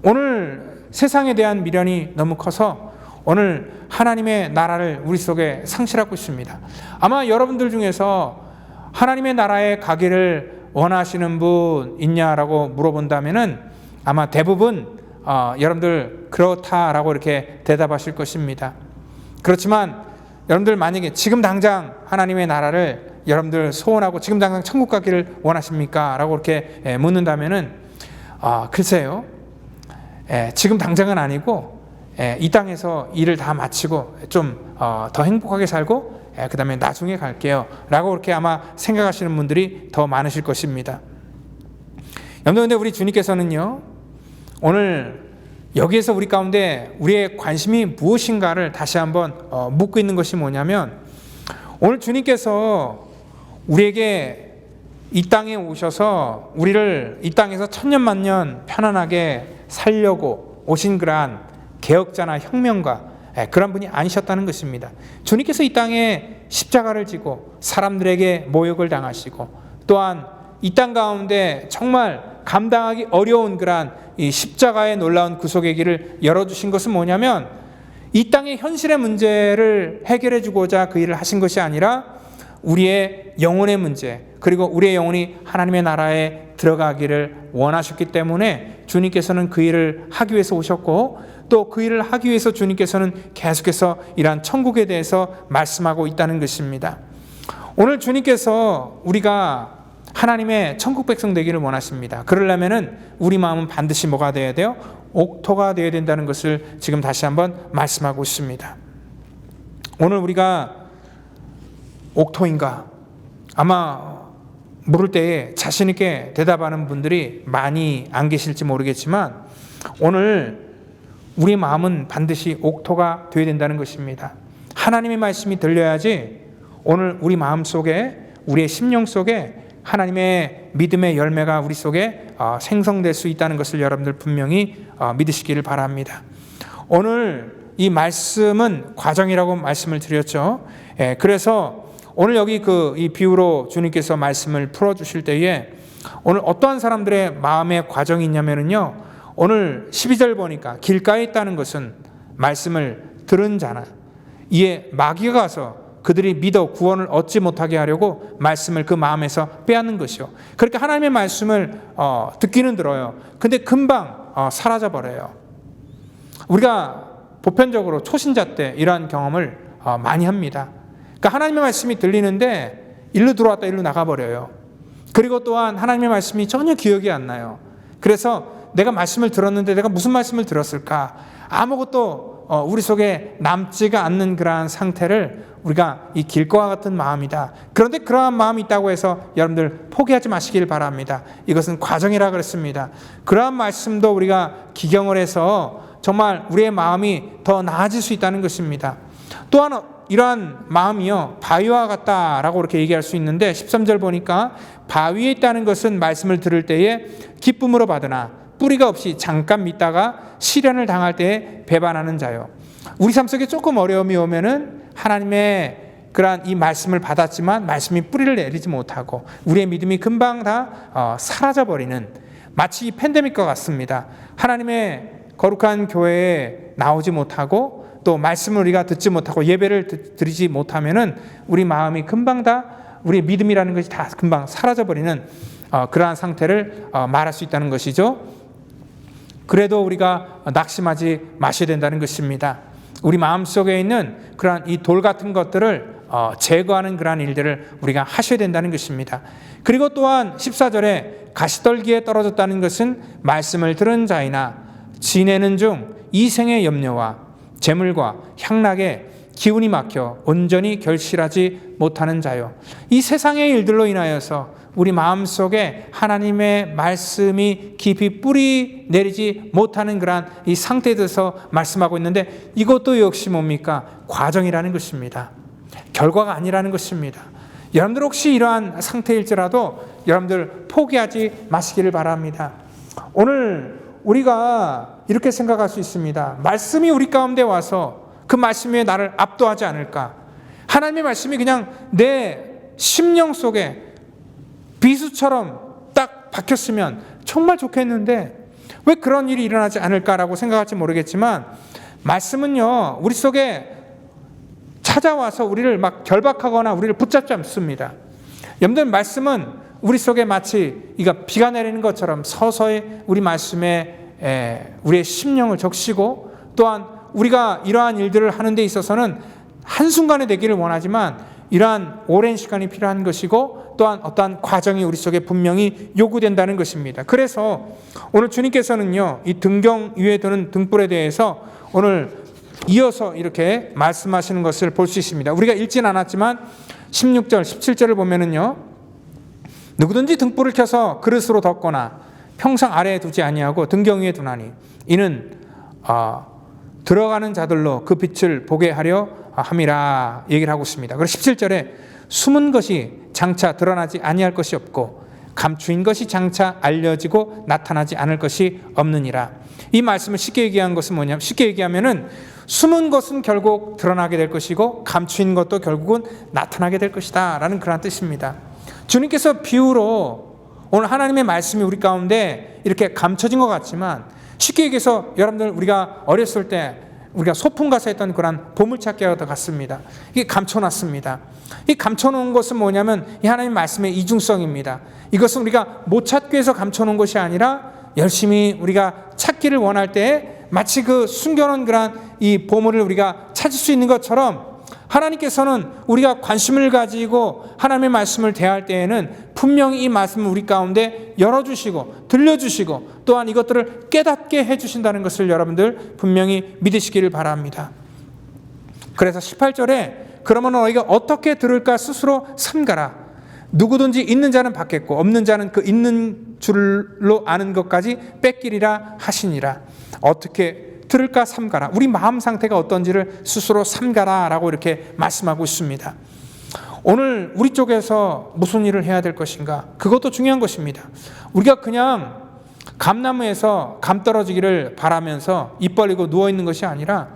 오늘 세상에 대한 미련이 너무 커서 오늘 하나님의 나라를 우리 속에 상실하고 있습니다. 아마 여러분들 중에서 하나님의 나라에 가기를 원하시는 분 있냐라고 물어본다면은 아마 대부분 여러분들 그렇다라고 이렇게 대답하실 것입니다. 그렇지만 여러분들 만약에 지금 당장 하나님의 나라를 여러분들 소원하고 지금 당장 천국 가기를 원하십니까? 라고 이렇게 묻는다면은 글쎄요, 지금 당장은 아니고 이 땅에서 일을 다 마치고 좀 더 행복하게 살고 그 다음에 나중에 갈게요 라고 그렇게 아마 생각하시는 분들이 더 많으실 것입니다. 여러분, 근데 우리 주님께서는요, 오늘 여기에서 우리 가운데 우리의 관심이 무엇인가를 다시 한번 묻고 있는 것이 뭐냐면, 오늘 주님께서 우리에게 이 땅에 오셔서 우리를 이 땅에서 천년만년 편안하게 살려고 오신 그러한 개혁자나 혁명가, 그런 분이 아니셨다는 것입니다. 주님께서 이 땅에 십자가를 지고 사람들에게 모욕을 당하시고, 또한 이 땅 가운데 정말 감당하기 어려운 그러한 이 십자가의 놀라운 구속의 길을 열어주신 것은 뭐냐면, 이 땅의 현실의 문제를 해결해 주고자 그 일을 하신 것이 아니라 우리의 영혼의 문제, 그리고 우리의 영혼이 하나님의 나라에 들어가기를 원하셨기 때문에 주님께서는 그 일을 하기 위해서 오셨고, 또 그 일을 하기 위해서 주님께서는 계속해서 이러한 천국에 대해서 말씀하고 있다는 것입니다. 오늘 주님께서 우리가 하나님의 천국 백성 되기를 원하십니다. 그러려면은 우리 마음은 반드시 뭐가 되어야 돼요? 옥토가 되어야 된다는 것을 지금 다시 한번 말씀하고 있습니다. 오늘 우리가 옥토인가? 아마 물을 때에 자신 있게 대답하는 분들이 많이 안 계실지 모르겠지만, 오늘 우리 마음은 반드시 옥토가 되어야 된다는 것입니다. 하나님의 말씀이 들려야지 오늘 우리 마음 속에, 우리의 심령 속에 하나님의 믿음의 열매가 우리 속에 생성될 수 있다는 것을 여러분들 분명히 믿으시기를 바랍니다. 오늘 이 말씀은 과정이라고 말씀을 드렸죠. 그래서 오늘 여기 이 비유로 주님께서 말씀을 풀어주실 때에 오늘 어떠한 사람들의 마음의 과정이 있냐면요, 오늘 12절 보니까 길가에 있다는 것은 말씀을 들은 자나 이에 마귀가 가서 그들이 믿어 구원을 얻지 못하게 하려고 말씀을 그 마음에서 빼앗는 것이요. 그러니까 하나님의 말씀을 듣기는 들어요. 근데 금방 사라져버려요. 우리가 보편적으로 초신자 때 이러한 경험을 많이 합니다. 그러니까 하나님의 말씀이 들리는데 일로 들어왔다 일로 나가버려요. 그리고 또한 하나님의 말씀이 전혀 기억이 안 나요. 그래서 내가 말씀을 들었는데 내가 무슨 말씀을 들었을까? 아무것도 우리 속에 남지가 않는 그러한 상태를 우리가 이 길가와 같은 마음이다. 그런데 그러한 마음이 있다고 해서 여러분들 포기하지 마시길 바랍니다. 이것은 과정이라 그랬습니다. 그러한 말씀도 우리가 기경을 해서 정말 우리의 마음이 더 나아질 수 있다는 것입니다. 또한 이러한 마음이요, 바위와 같다라고 그렇게 얘기할 수 있는데 13절 보니까 바위에 있다는 것은 말씀을 들을 때에 기쁨으로 받으나 뿌리가 없이 잠깐 믿다가 시련을 당할 때에 배반하는 자요. 우리 삶 속에 조금 어려움이 오면은 하나님의 그러한 이 말씀을 받았지만 말씀이 뿌리를 내리지 못하고 우리의 믿음이 금방 다 사라져버리는, 마치 이 팬데믹과 같습니다. 하나님의 거룩한 교회에 나오지 못하고 또 말씀을 우리가 듣지 못하고 예배를 드리지 못하면은 우리 마음이 금방 다, 우리의 믿음이라는 것이 다 금방 사라져버리는 그러한 상태를 말할 수 있다는 것이죠. 그래도 우리가 낙심하지 마셔야 된다는 것입니다. 우리 마음속에 있는 그러한 이 돌 같은 것들을 제거하는 그러한 일들을 우리가 하셔야 된다는 것입니다. 그리고 또한 14절에 가시떨기에 떨어졌다는 것은 말씀을 들은 자이나 지내는 중 이생의 염려와 재물과 향락에 기운이 막혀 온전히 결실하지 못하는 자요. 이 세상의 일들로 인하여서 우리 마음속에 하나님의 말씀이 깊이 뿌리 내리지 못하는 그러한 이 상태에 대해서 말씀하고 있는데, 이것도 역시 뭡니까? 과정이라는 것입니다. 결과가 아니라는 것입니다. 여러분들 혹시 이러한 상태일지라도 여러분들 포기하지 마시기를 바랍니다. 오늘 우리가 이렇게 생각할 수 있습니다. 말씀이 우리 가운데 와서 그 말씀 위에 나를 압도하지 않을까? 하나님의 말씀이 그냥 내 심령 속에 비수처럼 딱 박혔으면 정말 좋겠는데 왜 그런 일이 일어나지 않을까라고 생각할지 모르겠지만, 말씀은요 우리 속에 찾아와서 우리를 막 결박하거나 우리를 붙잡지 않습니다. 여러분들, 말씀은 우리 속에 마치 비가 내리는 것처럼 서서히 우리 말씀에 우리의 심령을 적시고, 또한 우리가 이러한 일들을 하는 데 있어서는 한순간에 되기를 원하지만 이러한 오랜 시간이 필요한 것이고 또한 어떠한 과정이 우리 속에 분명히 요구된다는 것입니다. 그래서 오늘 주님께서는요, 이 등경 위에 두는 등불에 대해서 오늘 이어서 이렇게 말씀하시는 것을 볼 수 있습니다. 우리가 읽진 않았지만 16절, 17절을 보면은요, 누구든지 등불을 켜서 그릇으로 덮거나 평상 아래에 두지 아니하고 등경 위에 두나니 이는 들어가는 자들로 그 빛을 보게 하려 함이라 얘기를 하고 있습니다. 그리고 17절에 숨은 것이 장차 드러나지 아니할 것이 없고 감추인 것이 장차 알려지고 나타나지 않을 것이 없느니라. 이 말씀을 쉽게 얘기한 것은 뭐냐면, 쉽게 얘기하면은 숨은 것은 결국 드러나게 될 것이고 감추인 것도 결국은 나타나게 될 것이다 라는 그런 뜻입니다. 주님께서 비유로 오늘 하나님의 말씀이 우리 가운데 이렇게 감춰진 것 같지만, 쉽게 얘기해서 여러분들 우리가 어렸을 때 우리가 소풍 가서 했던 그런 보물찾기와 같습니다. 이게 감춰놨습니다. 이 감춰놓은 것은 뭐냐면 이 하나님 말씀의 이중성입니다. 이것은 우리가 못 찾기 위해서 감춰놓은 것이 아니라 열심히 우리가 찾기를 원할 때 마치 그 숨겨놓은 그런 이 보물을 우리가 찾을 수 있는 것처럼, 하나님께서는 우리가 관심을 가지고 하나님의 말씀을 대할 때에는 분명히 이 말씀을 우리 가운데 열어주시고 들려주시고 또한 이것들을 깨닫게 해주신다는 것을 여러분들 분명히 믿으시기를 바랍니다. 그래서 18절에 그러면 너희가 어떻게 들을까 스스로 삼가라. 누구든지 있는 자는 받겠고 없는 자는 그 있는 줄로 아는 것까지 뺏기리라 하시니라. 어떻게 들을까 삼가라. 우리 마음 상태가 어떤지를 스스로 삼가라 라고 이렇게 말씀하고 있습니다. 오늘 우리 쪽에서 무슨 일을 해야 될 것인가, 그것도 중요한 것입니다. 우리가 그냥 감나무에서 감 떨어지기를 바라면서 입 벌리고 누워있는 것이 아니라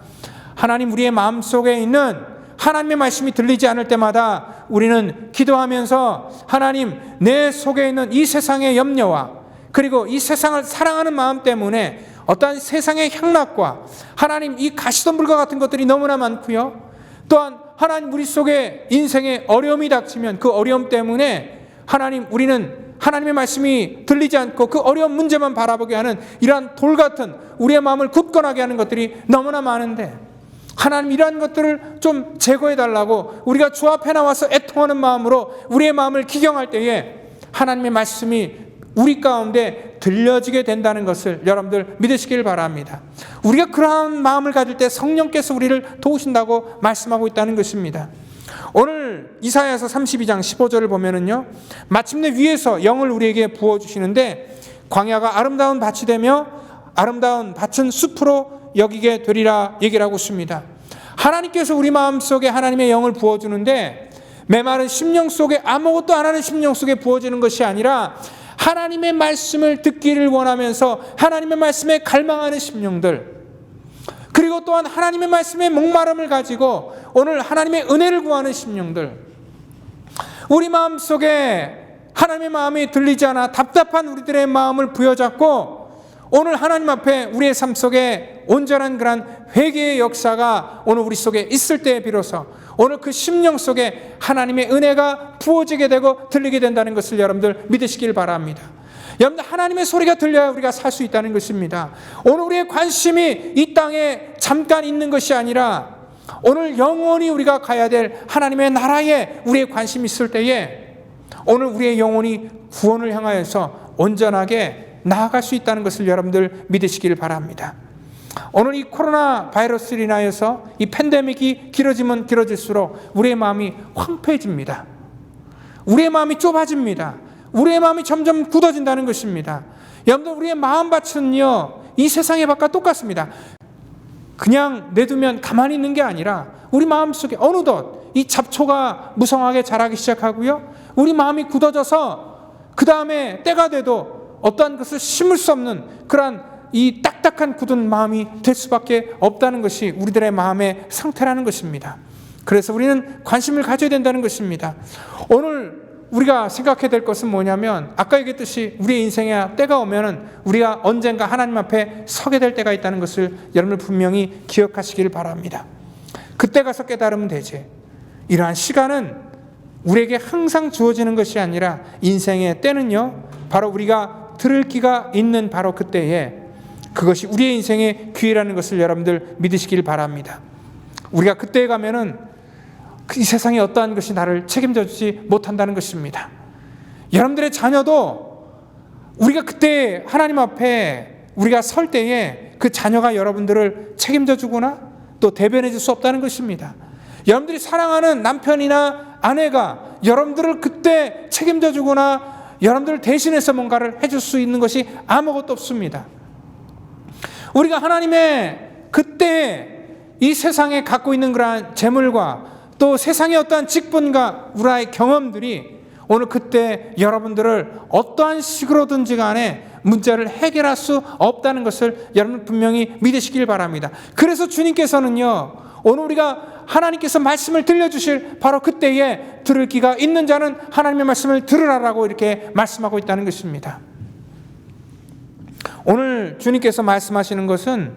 하나님, 우리의 마음속에 있는 하나님의 말씀이 들리지 않을 때마다 우리는 기도하면서 하나님, 내 속에 있는 이 세상의 염려와 그리고 이 세상을 사랑하는 마음 때문에 어떠한 세상의 향락과 하나님, 이 가시덤불과 같은 것들이 너무나 많고요. 또한 하나님, 우리 속에 인생의 어려움이 닥치면 그 어려움 때문에 하나님, 우리는 하나님의 말씀이 들리지 않고 그 어려운 문제만 바라보게 하는 이러한 돌 같은 우리의 마음을 굳건하게 하는 것들이 너무나 많은데, 하나님, 이러한 것들을 좀 제거해 달라고 우리가 주 앞에 나와서 애통하는 마음으로 우리의 마음을 기경할 때에 하나님의 말씀이 우리 가운데 들려지게 된다는 것을 여러분들 믿으시길 바랍니다. 우리가 그러한 마음을 가질 때 성령께서 우리를 도우신다고 말씀하고 있다는 것입니다. 오늘 이사야서 32장 15절을 보면은요, 마침내 위에서 영을 우리에게 부어주시는데 광야가 아름다운 밭이 되며 아름다운 밭은 숲으로 여기게 되리라 얘기를 하고 있습니다. 하나님께서 우리 마음속에 하나님의 영을 부어주는데 메마른 심령 속에 아무것도 안 하는 심령 속에 부어지는 것이 아니라 하나님의 말씀을 듣기를 원하면서 하나님의 말씀에 갈망하는 심령들, 그리고 또한 하나님의 말씀에 목마름을 가지고 오늘 하나님의 은혜를 구하는 심령들, 우리 마음속에 하나님의 마음이 들리지 않아 답답한 우리들의 마음을 부여잡고 오늘 하나님 앞에 우리의 삶 속에 온전한 그런 회개의 역사가 오늘 우리 속에 있을 때에 비로소 오늘 그 심령 속에 하나님의 은혜가 부어지게 되고 들리게 된다는 것을 여러분들 믿으시길 바랍니다. 여러분들, 하나님의 소리가 들려야 우리가 살 수 있다는 것입니다. 오늘 우리의 관심이 이 땅에 잠깐 있는 것이 아니라 오늘 영원히 우리가 가야 될 하나님의 나라에 우리의 관심이 있을 때에 오늘 우리의 영혼이 구원을 향하여서 온전하게 나아갈 수 있다는 것을 여러분들 믿으시길 바랍니다. 오늘 이 코로나 바이러스로 인하여서 이 팬데믹이 길어지면 길어질수록 우리의 마음이 황폐해집니다. 우리의 마음이 좁아집니다. 우리의 마음이 점점 굳어진다는 것입니다. 여러분들, 우리의 마음밭은요, 이 세상의 밭과 똑같습니다. 그냥 내두면 가만히 있는 게 아니라 우리 마음속에 어느덧 이 잡초가 무성하게 자라기 시작하고요, 우리 마음이 굳어져서 그 다음에 때가 돼도 어떠한 것을 심을 수 없는 그러한 이 딱딱한 굳은 마음이 될 수밖에 없다는 것이 우리들의 마음의 상태라는 것입니다. 그래서 우리는 관심을 가져야 된다는 것입니다. 오늘 우리가 생각해야 될 것은 뭐냐면, 아까 얘기했듯이 우리의 인생에 때가 오면은 우리가 언젠가 하나님 앞에 서게 될 때가 있다는 것을 여러분들 분명히 기억하시길 바랍니다. 그때 가서 깨달으면 되지. 이러한 시간은 우리에게 항상 주어지는 것이 아니라 인생의 때는요, 바로 우리가 들을 기가 있는 바로 그때에 그것이 우리의 인생의 기회라는 것을 여러분들 믿으시길 바랍니다. 우리가 그때에 가면은 이 세상에 어떠한 것이 나를 책임져 주지 못한다는 것입니다. 여러분들의 자녀도 우리가 그때 하나님 앞에 우리가 설 때에 그 자녀가 여러분들을 책임져 주거나 또 대변해 줄 수 없다는 것입니다. 여러분들이 사랑하는 남편이나 아내가 여러분들을 그때 책임져 주거나 여러분들을 대신해서 뭔가를 해줄 수 있는 것이 아무것도 없습니다. 우리가 하나님의 그때 이 세상에 갖고 있는 그러한 재물과 또 세상의 어떠한 직분과 우리의 경험들이 오늘 그때 여러분들을 어떠한 식으로든지 간에 문제를 해결할 수 없다는 것을 여러분 분명히 믿으시길 바랍니다. 그래서 주님께서는요, 오늘 우리가 하나님께서 말씀을 들려주실 바로 그때에 들을 귀가 있는 자는 하나님의 말씀을 들으라라고 이렇게 말씀하고 있다는 것입니다. 오늘 주님께서 말씀하시는 것은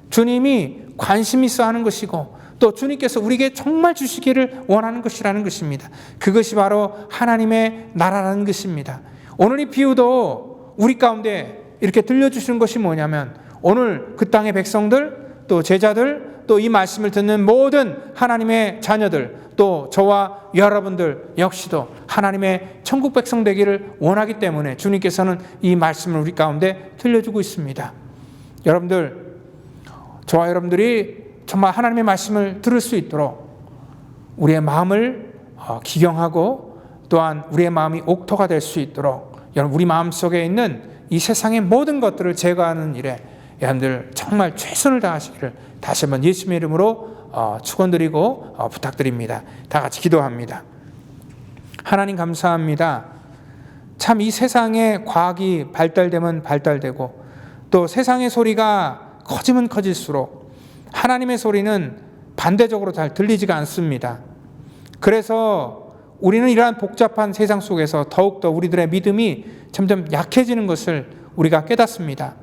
주님이 관심 있어 하는 것이고 또 주님께서 우리에게 정말 주시기를 원하는 것이라는 것입니다. 그것이 바로 하나님의 나라라는 것입니다. 오늘 이 비유도 우리 가운데 이렇게 들려주시는 것이 뭐냐면 오늘 그 땅의 백성들 또 제자들 또 이 말씀을 듣는 모든 하나님의 자녀들 또 저와 여러분들 역시도 하나님의 천국 백성 되기를 원하기 때문에 주님께서는 이 말씀을 우리 가운데 들려주고 있습니다. 여러분들, 저와 여러분들이 정말 하나님의 말씀을 들을 수 있도록 우리의 마음을 기경하고 또한 우리의 마음이 옥토가 될 수 있도록 여러분 우리 마음속에 있는 이 세상의 모든 것들을 제거하는 일에 여러분들 정말 최선을 다하시기를 다시 한번 예수님의 이름으로 축원드리고 부탁드립니다. 다 같이 기도합니다. 하나님 감사합니다. 참 이 세상에 과학이 발달되면 발달되고 또 세상의 소리가 커지면 커질수록 하나님의 소리는 반대적으로 잘 들리지가 않습니다. 그래서 우리는 이러한 복잡한 세상 속에서 더욱더 우리들의 믿음이 점점 약해지는 것을 우리가 깨닫습니다.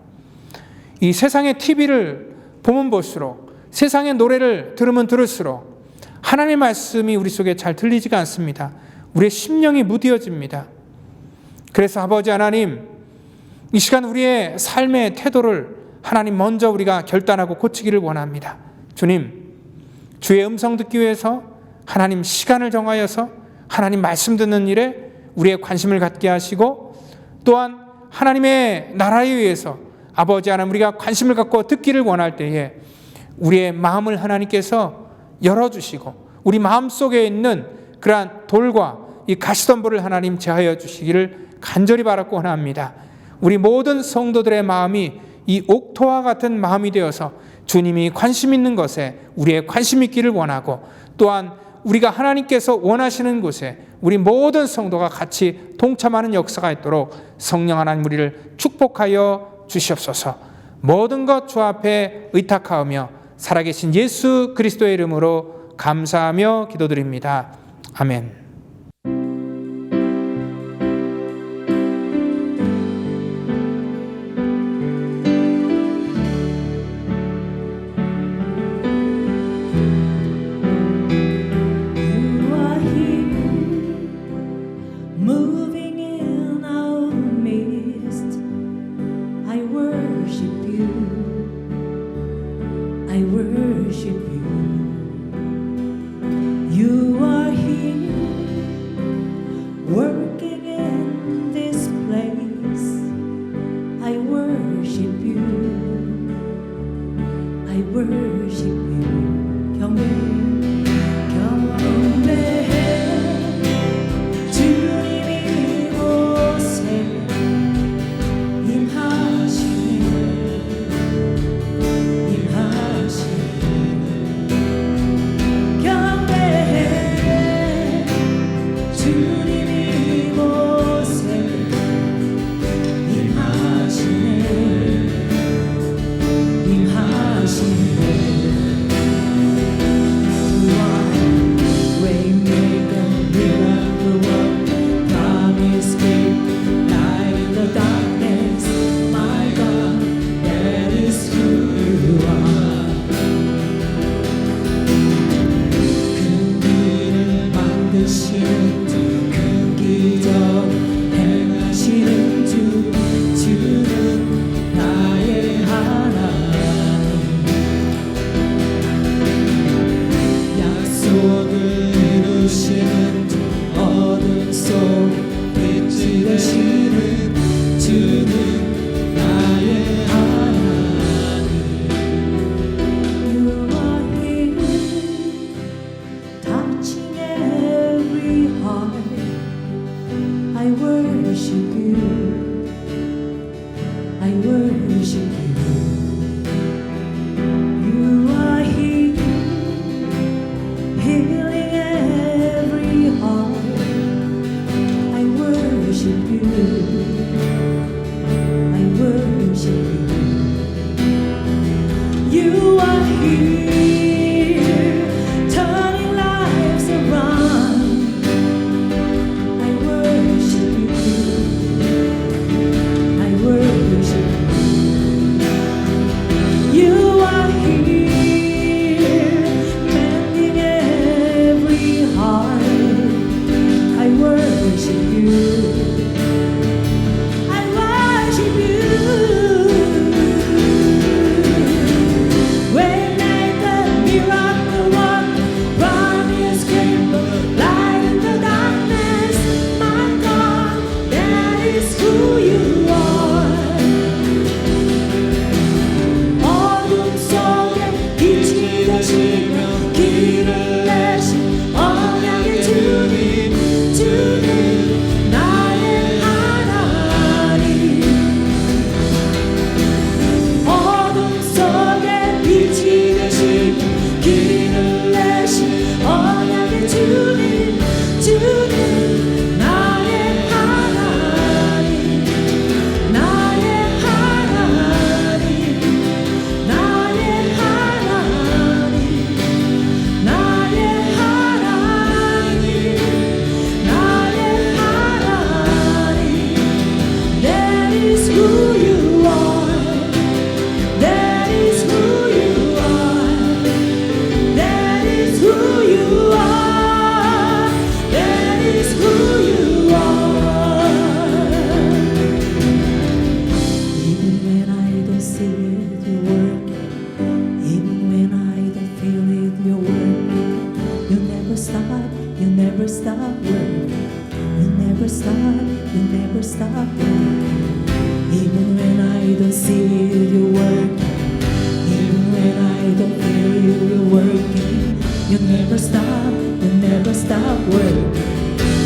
이 세상의 TV를 보면 볼수록 세상의 노래를 들으면 들을수록 하나님의 말씀이 우리 속에 잘 들리지가 않습니다. 우리의 심령이 무뎌집니다. 그래서 아버지 하나님, 이 시간 우리의 삶의 태도를 하나님 먼저 우리가 결단하고 고치기를 원합니다. 주님, 주의 음성 듣기 위해서 하나님 시간을 정하여서 하나님 말씀 듣는 일에 우리의 관심을 갖게 하시고 또한 하나님의 나라에 위해서 아버지 하나님 우리가 관심을 갖고 듣기를 원할 때에 우리의 마음을 하나님께서 열어주시고 우리 마음속에 있는 그러한 돌과 이 가시덤불을 하나님 제하여 주시기를 간절히 바라고 원합니다. 우리 모든 성도들의 마음이 이 옥토와 같은 마음이 되어서 주님이 관심 있는 것에 우리의 관심 있기를 원하고 또한 우리가 하나님께서 원하시는 곳에 우리 모든 성도가 같이 동참하는 역사가 있도록 성령 하나님 우리를 축복하여 주시옵소서. 모든 것 주 앞에 의탁하오며 살아계신 예수 그리스도의 이름으로 감사하며 기도드립니다. 아멘. I worship you. You are here. 주는 나의 하나님. You are here, touching every heart. I worship you. I worship you. You are here, healing every heart. I worship you. I worship you. You are here, turning lives around. I worship you. I worship you. You are here, mending every heart. I worship you. I worship you. Waymaker, miracle worker, promise keeper, light in the darkness. My God, that is who you are. 어둠 속에 빛이 되시며 길을 내신 언약의 주님, 주는 나의 하나님. 어둠 속에 빛이 되시며 길을 내신 언약의 주님, 주는 나의 하나님. 나의 하나님. 나의 하나님. 나의 하나님. 나의 하나님. That is who you are. That is who you are. That is who you are. That is who you are. Even when I don't see it, you're working. Even when I don't feel it, you're working. You never stop, you never stop working. You never stop, you never stop working. Even when I don't see it, you're working. Even when I don't feel it, you're working. You never stop, you never stop working.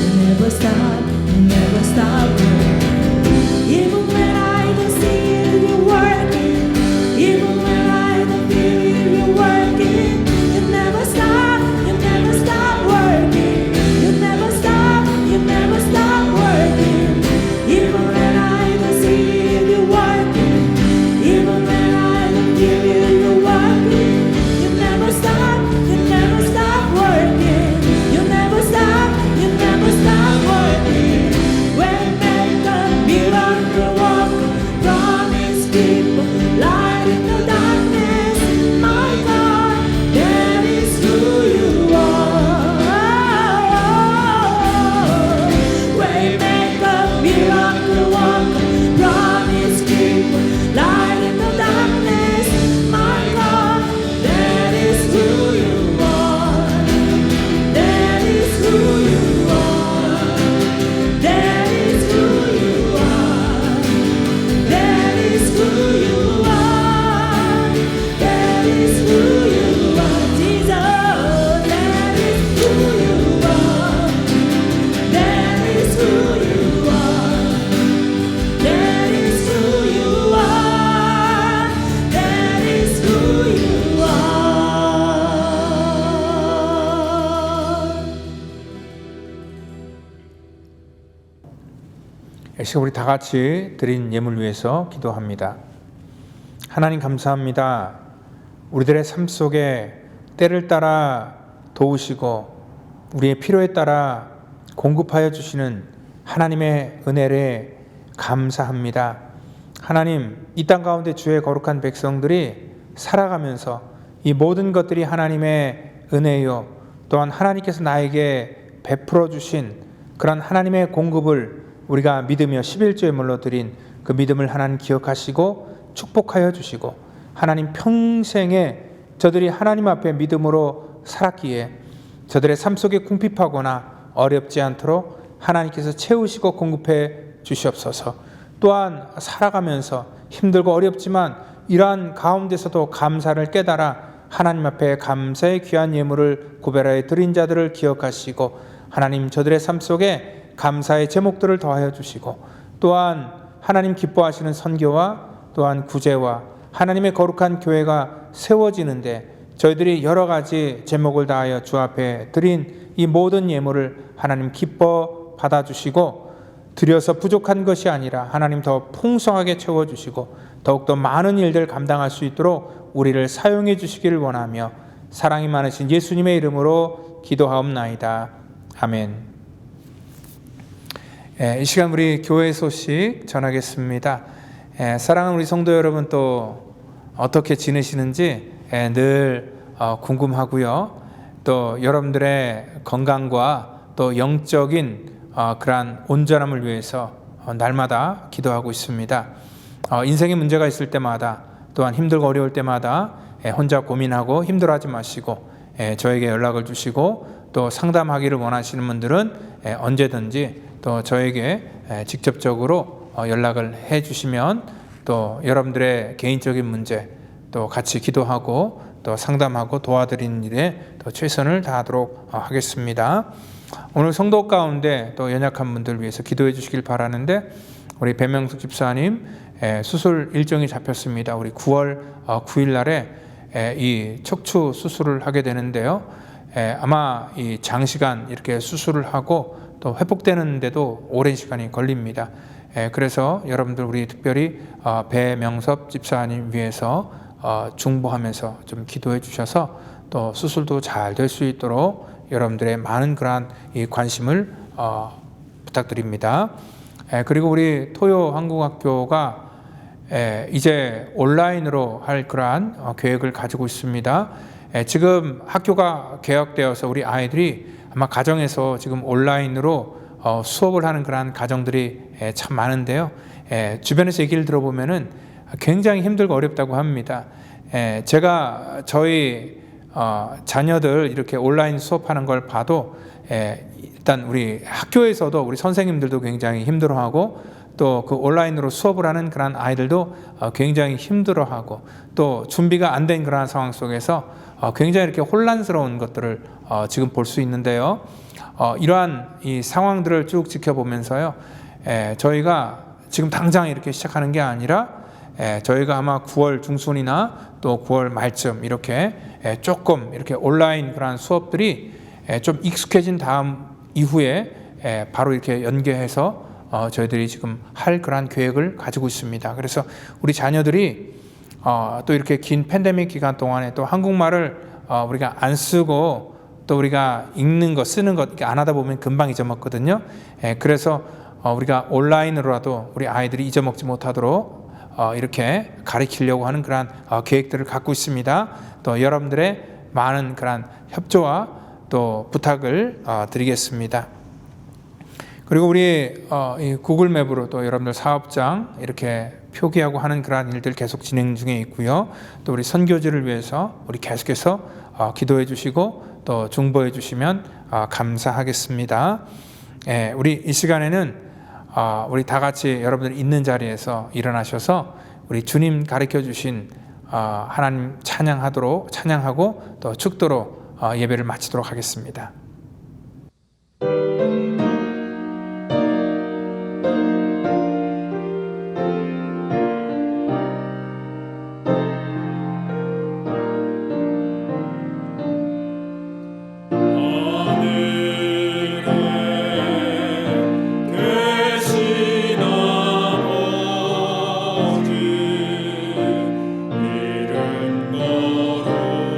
You never stop, you never stop working. Even when I don't see it, you're working. Even when I don't feel it, you're working. You never stop, you never stop working. You never stop, you never stop working. Even when I don't see it, you're working. Even when I don't feel it, you're working. You never stop, you never stop working. You never stop, you never stop working. Waymaker, miracle worker, promise keeper, light in the darkness. My God, that is who you are. Waymaker, miracle worker, promise keeper, light in the darkness. My God, that is who you are. That is who you are. That is who you are. That is who you are. That is who you are. Jesus, that is who you are. That is who you are. That is who you are. That is who you are. 이 시간 우리 다 같이 드린 예물 위해서 기도합니다. 하나님 감사합니다. 우리들의 삶 속에 때를 따라 도우시고 우리의 필요에 따라 공급하여 주시는 하나님의 은혜에 감사합니다. 하나님, 이 땅 가운데 주의 거룩한 백성들이 살아가면서 이 모든 것들이 하나님의 은혜요, 또한 하나님께서 나에게 베풀어 주신 그런 하나님의 공급을 우리가 믿으며 11조예물로 드린 그 믿음을 하나님 기억하시고 축복하여 주시고, 하나님 평생에 저들이 하나님 앞에 믿음으로 살았기에 저들의 삶 속에 궁핍하거나 어렵지 않도록 하나님께서 채우시고 공급해 주시옵소서. 또한 살아가면서 힘들고 어렵지만 이러한 가운데서도 감사를 깨달아 하나님 앞에 감사의 귀한 예물을 구별하여 드린 자들을 기억하시고 하나님 저들의 삶 속에 감사의 제목들을 더하여 주시고 또한 하나님 기뻐하시는 선교와 또한 구제와 하나님의 거룩한 교회가 세워지는데 저희들이 여러 가지 제목을 다하여 주 앞에 드린 이 모든 예물을 하나님 기뻐 받아주시고 드려서 부족한 것이 아니라 하나님 더 풍성하게 채워주시고 더욱더 많은 일들 감당할 수 있도록 우리를 사용해 주시기를 원하며 사랑이 많으신 예수님의 이름으로 기도하옵나이다. 아멘. 이 시간 우리 교회 소식 전하겠습니다. 사랑하는 우리 성도 여러분 또 어떻게 지내시는지 늘 궁금하고요. 또 여러분들의 건강과 또 영적인 그러한 온전함을 위해서 날마다 기도하고 있습니다. 인생에 문제가 있을 때마다 또한 힘들고 어려울 때마다 혼자 고민하고 힘들어하지 마시고 저에게 연락을 주시고 또 상담하기를 원하시는 분들은 언제든지 또 저에게 직접적으로 연락을 해 주시면 또 여러분들의 개인적인 문제 또 같이 기도하고 또 상담하고 도와드리는 일에 또 최선을 다하도록 하겠습니다. 오늘 성도 가운데 또 연약한 분들 위해서 기도해 주시길 바라는데 우리 배명숙 집사님 수술 일정이 잡혔습니다. 우리 9월 9일 날에 이 척추 수술을 하게 되는데요. 아마 이 장시간 이렇게 수술을 하고 또 회복되는데도 오랜 시간이 걸립니다. 그래서 여러분들 우리 특별히 배명섭 집사님 위해서 중보하면서 좀 기도해 주셔서 또 수술도 잘 될 수 있도록 여러분들의 많은 그러한 이 관심을 부탁드립니다. 그리고 우리 토요 한국학교가 이제 온라인으로 할 그러한 계획을 가지고 있습니다. 지금 학교가 개학되어서 우리 아이들이 아마 가정에서 지금 온라인으로 수업을 하는 그러한 가정들이 참 많은데요. 주변에서 얘기를 들어보면은 굉장히 힘들고 어렵다고 합니다. 제가 저희 자녀들 이렇게 온라인 수업하는 걸 봐도 일단 우리 학교에서도 우리 선생님들도 굉장히 힘들어하고 또 그 온라인으로 수업을 하는 그런 아이들도 굉장히 힘들어하고 또 준비가 안 된 그런 상황 속에서 굉장히 이렇게 혼란스러운 것들을 지금 볼 수 있는데요. 이러한 이 상황들을 쭉 지켜보면서요, 저희가 지금 당장 이렇게 시작하는 게 아니라 저희가 아마 9월 중순이나 또 9월 말쯤 이렇게 조금 이렇게 온라인 그런 수업들이 좀 익숙해진 다음 이후에 바로 이렇게 연계해서 저희들이 지금 할 그러한 계획을 가지고 있습니다. 그래서 우리 자녀들이 또 이렇게 긴 팬데믹 기간 동안에 또 한국말을 우리가 안 쓰고 또 우리가 읽는 것, 쓰는 것 이렇게 안 하다 보면 금방 잊어먹거든요. 그래서 우리가 온라인으로라도 우리 아이들이 잊어먹지 못하도록 이렇게 가르치려고 하는 그러한 계획들을 갖고 있습니다. 또 여러분들의 많은 그러한 협조와 또 부탁을 드리겠습니다. 그리고 우리 이 구글 맵으로 또 여러분들 사업장 이렇게 표기하고 하는 그러한 일들 계속 진행 중에 있고요. 또 우리 선교지를 위해서 우리 계속해서 기도해 주시고 또 중보해 주시면 감사하겠습니다. 우리 이 시간에는 우리 다 같이 여러분들 있는 자리에서 일어나셔서 우리 주님 가르쳐 주신 하나님 찬양하고 또 축도로 예배를 마치도록 하겠습니다. 이름 거룩하사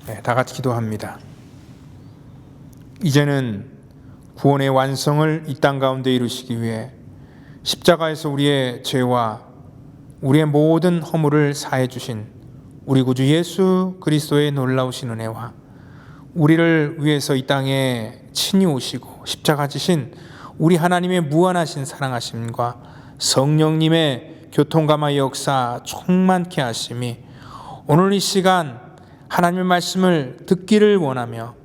네, 다 같이 기도합니다. 이제는 구원의 완성을 이 땅 가운데 이루시기 위해 십자가에서 우리의 죄와 우리의 모든 허물을 사해 주신 우리 구주 예수 그리스도의 놀라우신 은혜와 우리를 위해서 이 땅에 친히 오시고 십자가 지신 우리 하나님의 무한하신 사랑하심과 성령님의 교통감화 역사 충만케 하심이 오늘 이 시간 하나님의 말씀을 듣기를 원하며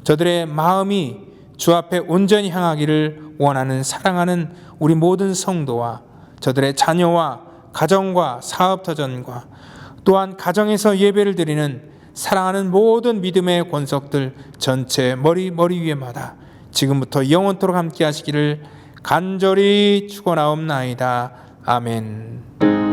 저들의 마음이 주 앞에 온전히 향하기를 원하는 사랑하는 우리 모든 성도와 저들의 자녀와 가정과 사업터전과 또한 가정에서 예배를 드리는 사랑하는 모든 믿음의 권속들 전체 머리 위에마다 지금부터 영원토록 함께 하시기를 간절히 축원하옵나이다. 아멘.